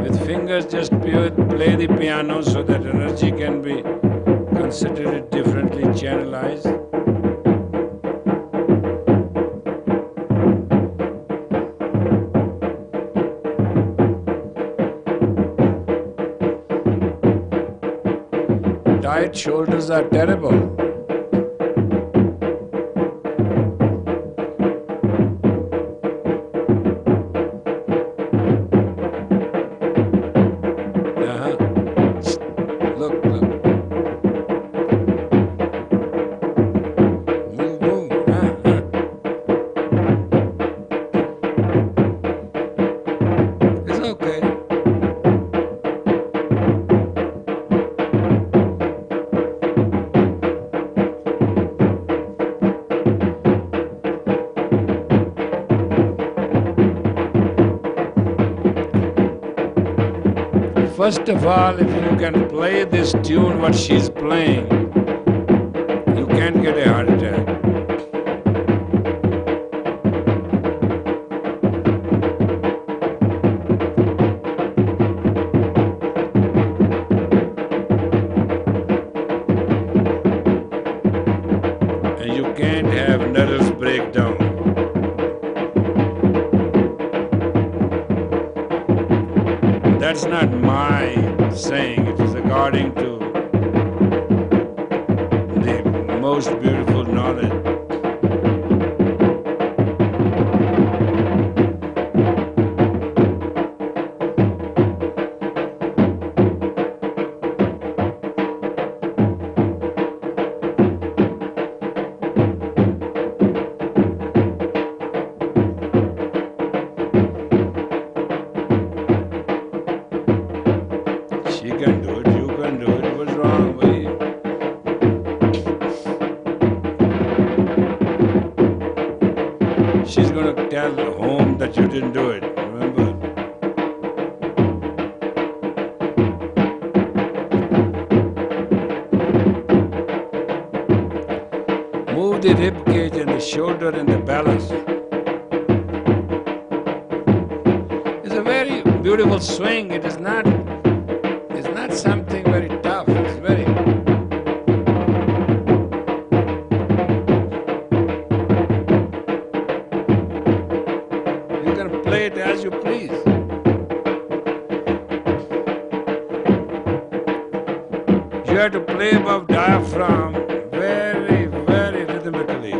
Speaker 1: With fingers just play the piano so that energy can be considered differently channelized. Tight shoulders are terrible. Look. Move. It's okay. First of all, if you can play this tune, what she's playing, you can't get a heart attack. And you can't have nervous breakdown. That's not my saying, it is according to the most beautiful knowledge. She can do it, you can do it. What's wrong with you? She's going to tell home that you didn't do it, remember? Move the rib cage and the shoulder and the balance. It's a very beautiful swing. It is not something very tough. It's very... You can play it as you please. You have to play above diaphragm very, very rhythmically.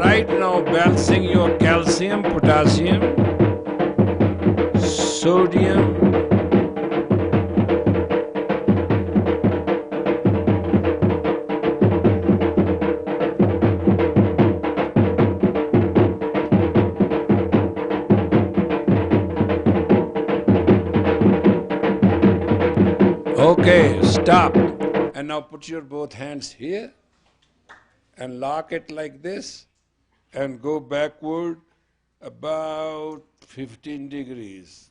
Speaker 1: right now balancing your calcium, potassium, sodium, okay, stop. And now put your both hands here and lock it like this and go backward about 15 degrees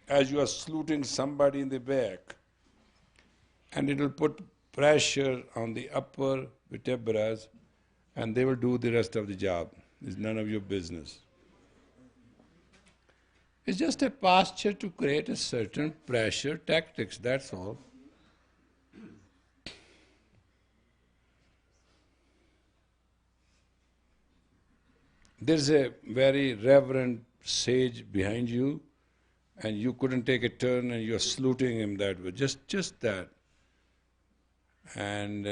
Speaker 1: as you are saluting somebody in the back. And it will put pressure on the upper vertebrae and they will do the rest of the job. It's none of your business. It's just a posture to create a certain pressure tactics, that's all. There's a very reverend sage behind you and you couldn't take a turn and you're saluting him that way, just that. And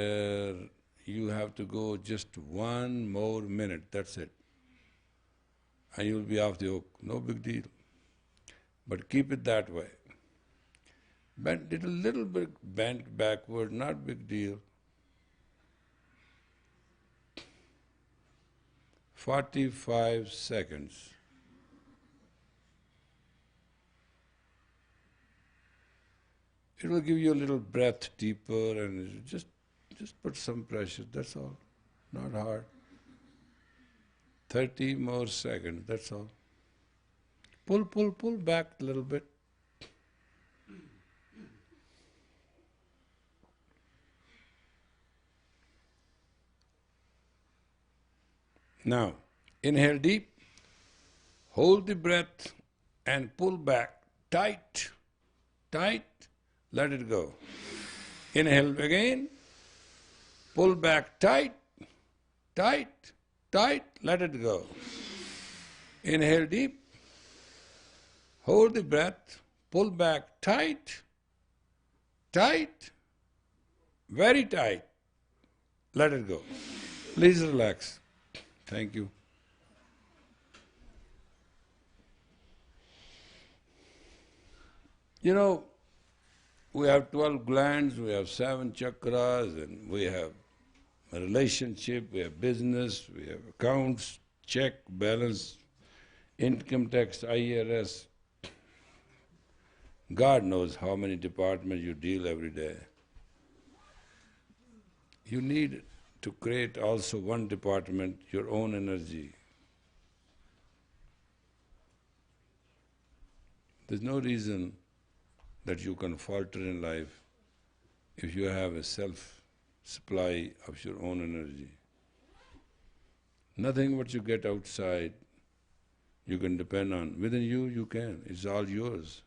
Speaker 1: you have to go just 1 more minute, that's it. And you'll be off the hook, no big deal. But keep it that way. Bend it a little bit bent backward, not big deal. 45 seconds. It will give you a little breath deeper and just put some pressure, that's all. Not hard. 30 more seconds, that's all. Pull back a little bit. Now, inhale deep, hold the breath and pull back tight, let it go. Inhale again, pull back tight, let it go. Inhale deep, hold the breath, pull back tight, very tight, let it go. Please relax. Thank you. You know, we have 12 glands, we have 7 chakras, and we have a relationship, we have business, we have accounts, check, balance, income tax, IRS. God knows how many departments you deal every day. You need to create also one department, your own energy. There's no reason that you can falter in life if you have a self-supply of your own energy. Nothing what you get outside you can depend on. Within you, you can. It's all yours.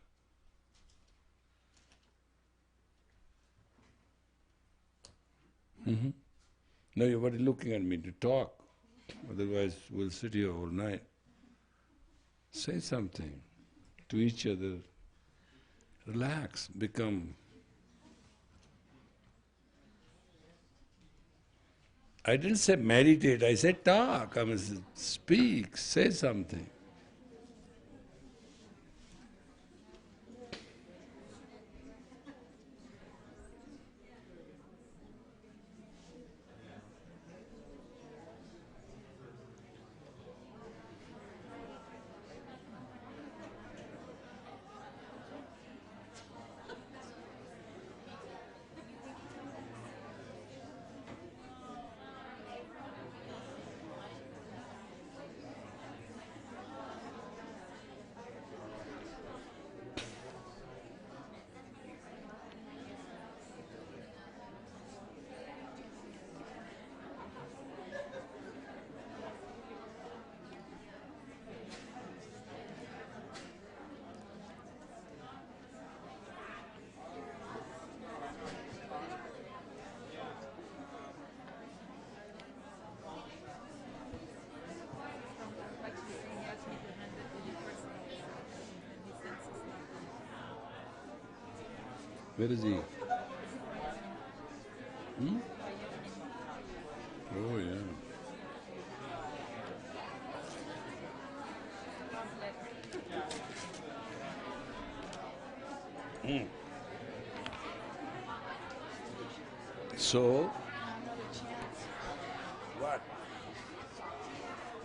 Speaker 1: Now you're looking at me to talk, otherwise we'll sit here all night. Say something to each other. Relax, become. I didn't say meditate, I said talk, I mean speak, say something. Where is he? Oh, yeah. So, what?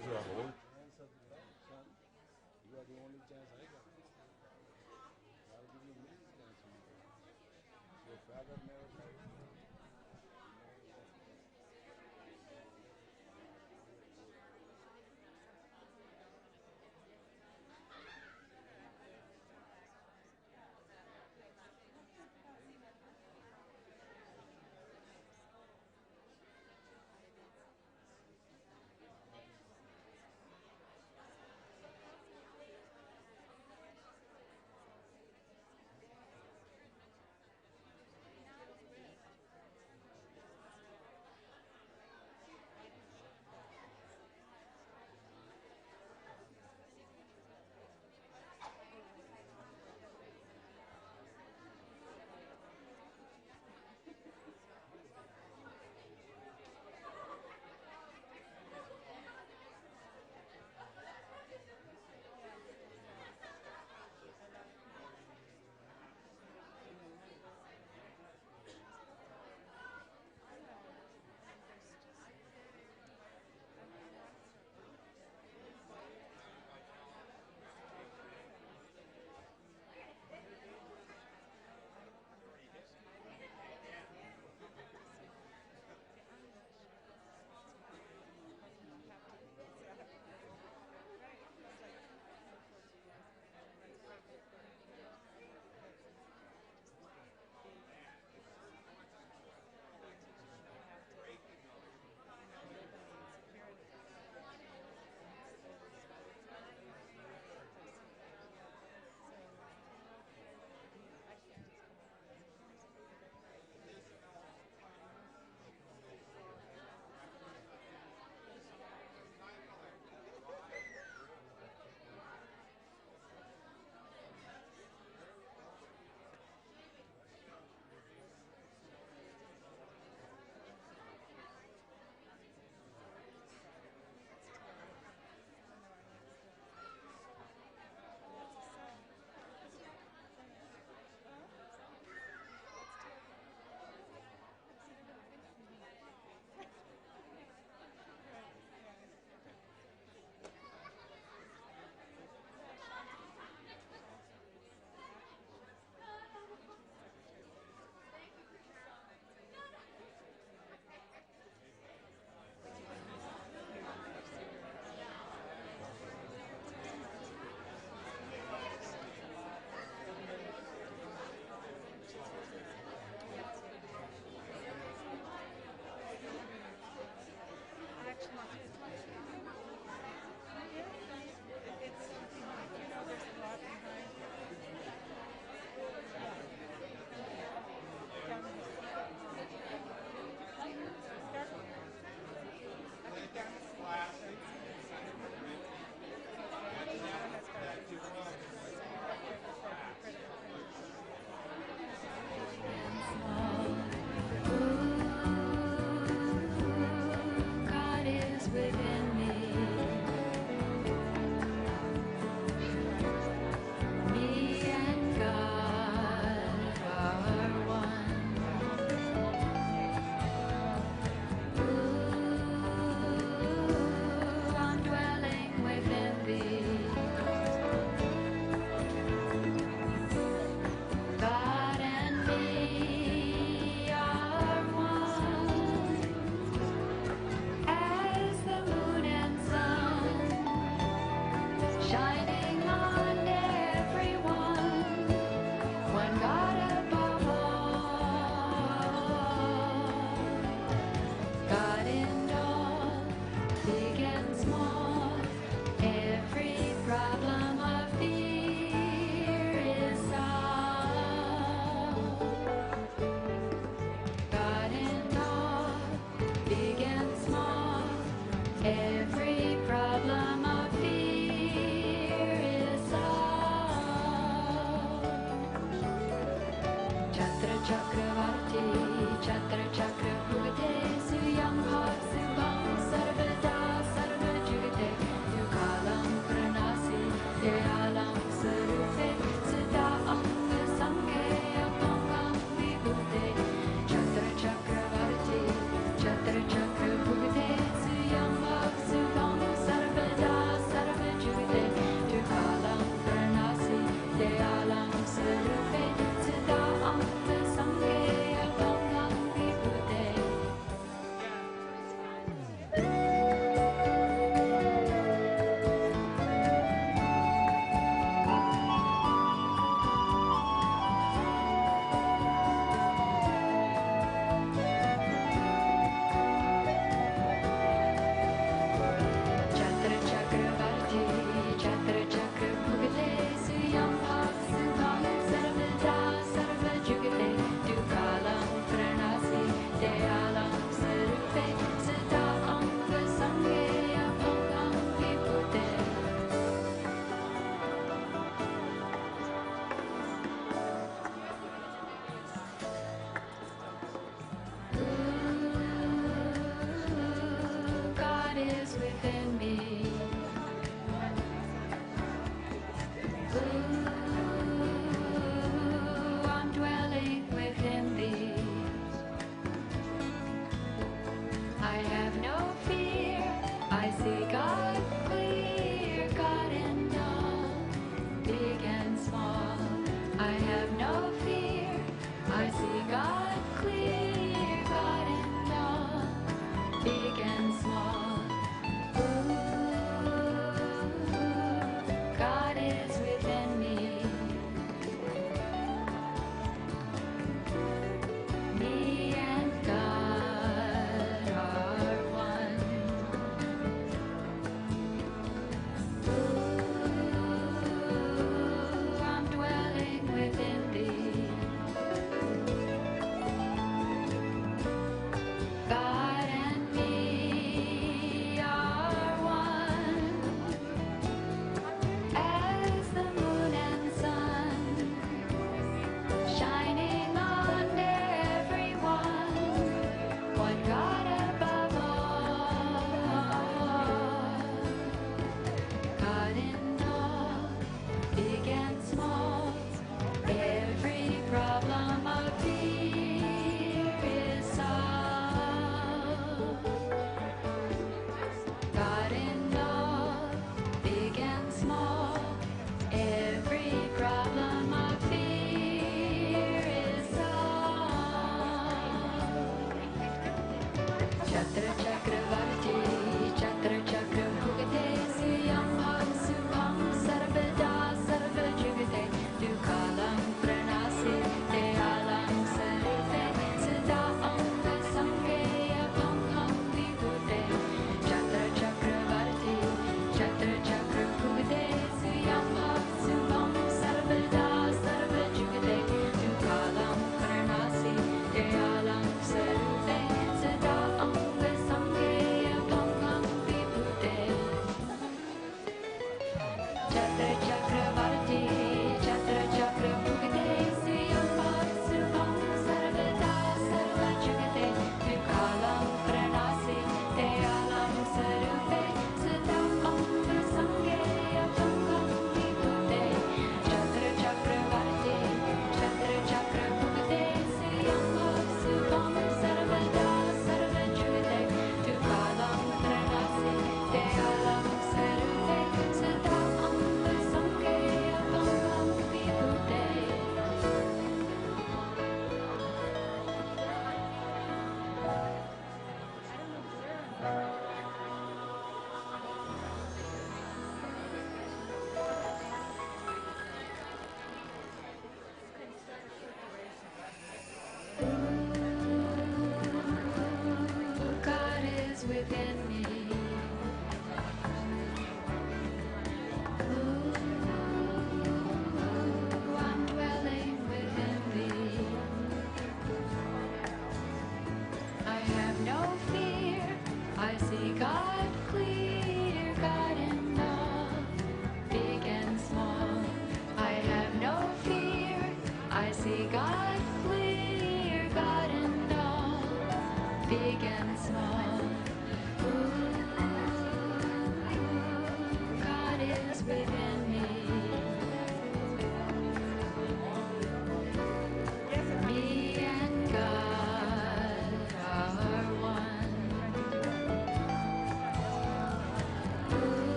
Speaker 4: You are the only chance of the life, son. You are the only chance I got. I'll give you many chances. Your father never died.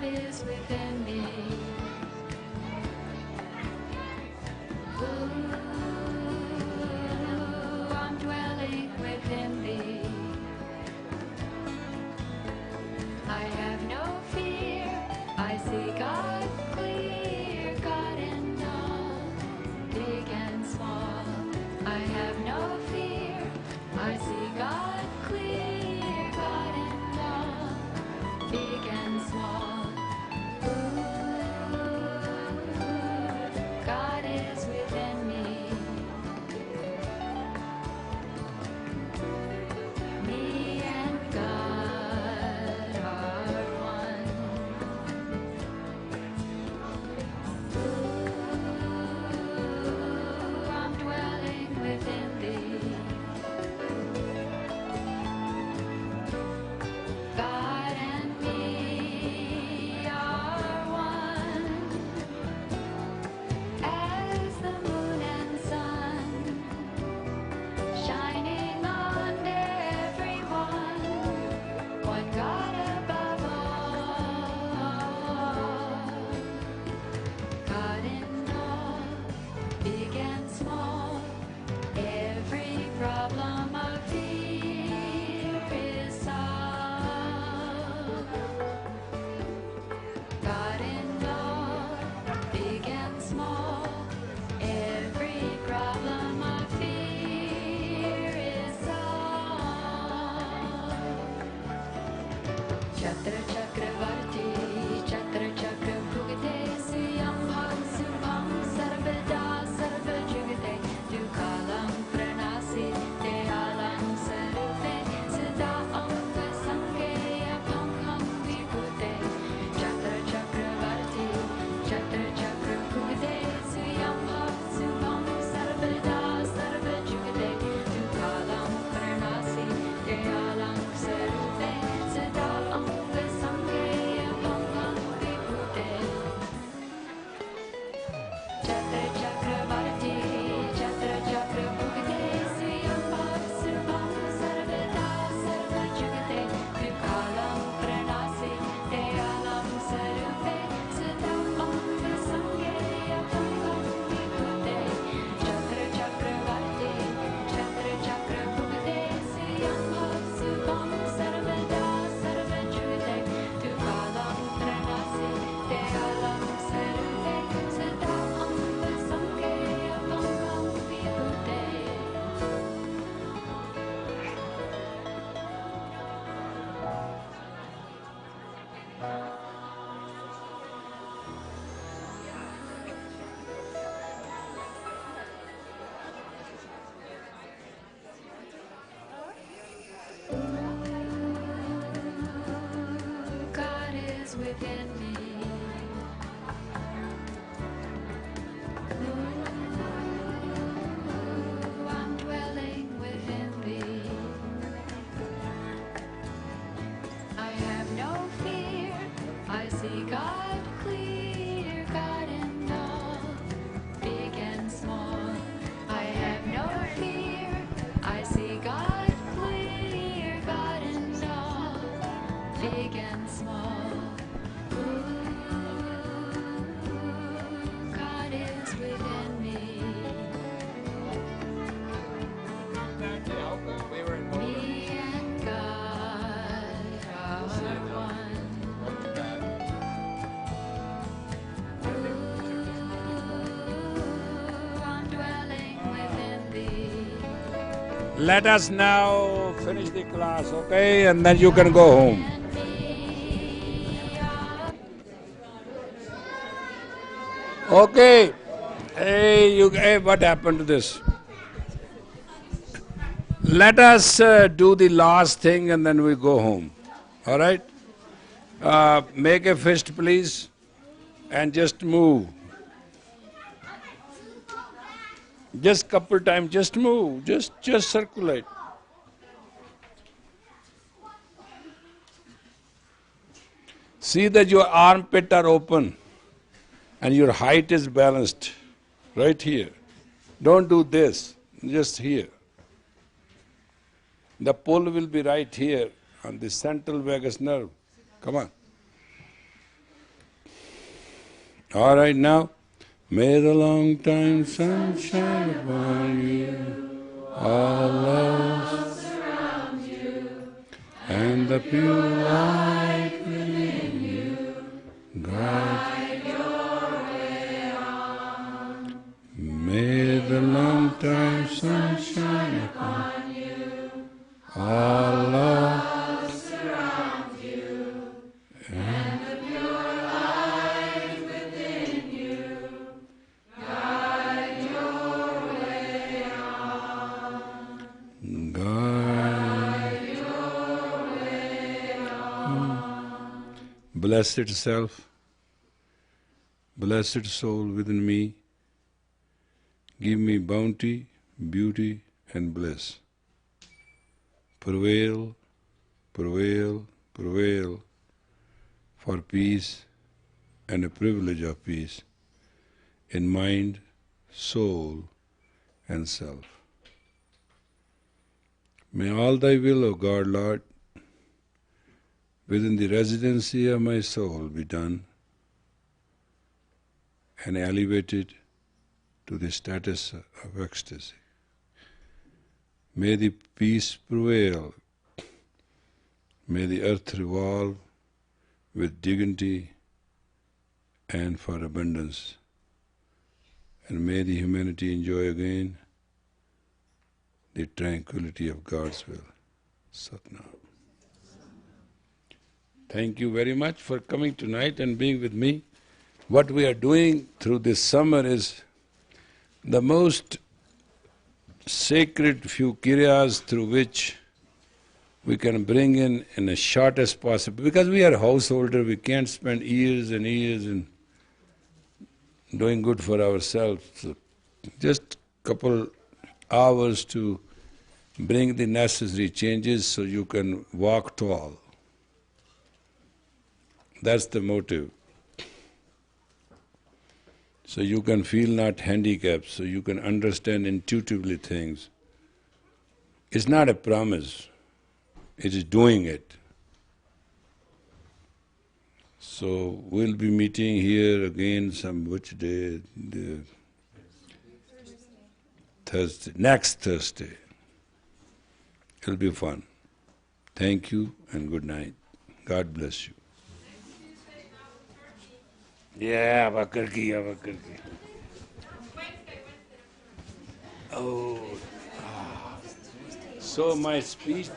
Speaker 3: God is within me. Ooh, I'm dwelling within thee. I have no fear, I see God clear, God in all, big and small. I have no fear, I see God clear, God in all, big and small. Ooh, God is within me. Me and God are one. Ooh, I'm dwelling within thee. God and me are one, as the moon and sun, shining on everyone, one God above all. God in all, big and small, every problem of fear is solved. God in all, big and small, every problem of fear is solved. Chatra Chakravarti, Chatra Chakra Bhugate, Suyam Bham Subham Sarvada Sarva Jugate, Dukalam Pranasi, Deyalam Sarupe, Siddha Anga Sangeya Bhangham Vibhute. Chatra Chakravarti, Chatra Chakra Bhugate, Suyam Bham Subham Sarvada Sarva Jugate, Dukalam Pranasi, Deyalam Sarupe, Siddha Anga Sangeya Bhangham Vibhute. Chatra Chakravarti, Chatra Chakra Bhugate, Suyam Bhav Subham Sarvada Sarva Jugate, Dukalam Pranasi, Deyalam Sarupe, Siddha Anga Sangeya Bhangham Vibhute. Chatra Chakravarti, Chatra Chakra Bhugate, Suyam Bhav Subham Sarvada Sarva Jugate, Dukalam Pranasi, Deyalam Sarupe, Siddha Anga Sangeya Bhangham Vibhute. God is within me. Ooh, I'm dwelling within thee. I have no fear, I see God clear, God in all, big and small. I have no fear, I see God clear, God in all, big and small. Ooh, God is within me. Me and God are one. Ooh, I'm dwelling within thee.
Speaker 4: Let us now finish the class, okay? And then you can go home.
Speaker 3: And me are
Speaker 4: Okay. Hey, what happened to this? Let us do the last thing and then we go home. All right? Make a fist, please, and just move. Just couple times, just move, just circulate. See that your armpit are open and your height is balanced right here. Don't do this, just here. The pull will be right here on the central vagus nerve. Come on.
Speaker 1: All right, now. May the long time sun shine upon you, all love surround you, and the pure light within you guide your way on. May the long time sun shine upon you, all love surround you, and the pure light within you guide your way on. Guide your way on. Blessed self, blessed soul within me, give me bounty, beauty and bliss. Prevail, prevail, prevail for peace and a privilege of peace in mind, soul and self. May all thy will, O God, Lord, within the residency of my soul be done and elevated to the status of ecstasy. May the peace prevail, may the earth revolve with dignity and for abundance, and may the humanity enjoy again the tranquility of God's will. Satnam. Thank you very much for coming tonight and being with me. What we are doing through this summer is the most sacred few kiryas through which we can bring in the shortest possible, because we are householder, we can't spend years and years in doing good for ourselves. So just couple hours to bring the necessary changes so you can walk tall. That's the motive. So you can feel not handicapped, so you can understand intuitively things. It's not a promise, it is doing it. So we'll be meeting here again which day? Thursday, next Thursday. It'll be fun. Thank you and good night. God bless you. Yeah, Vakar ki. Oh, so my speech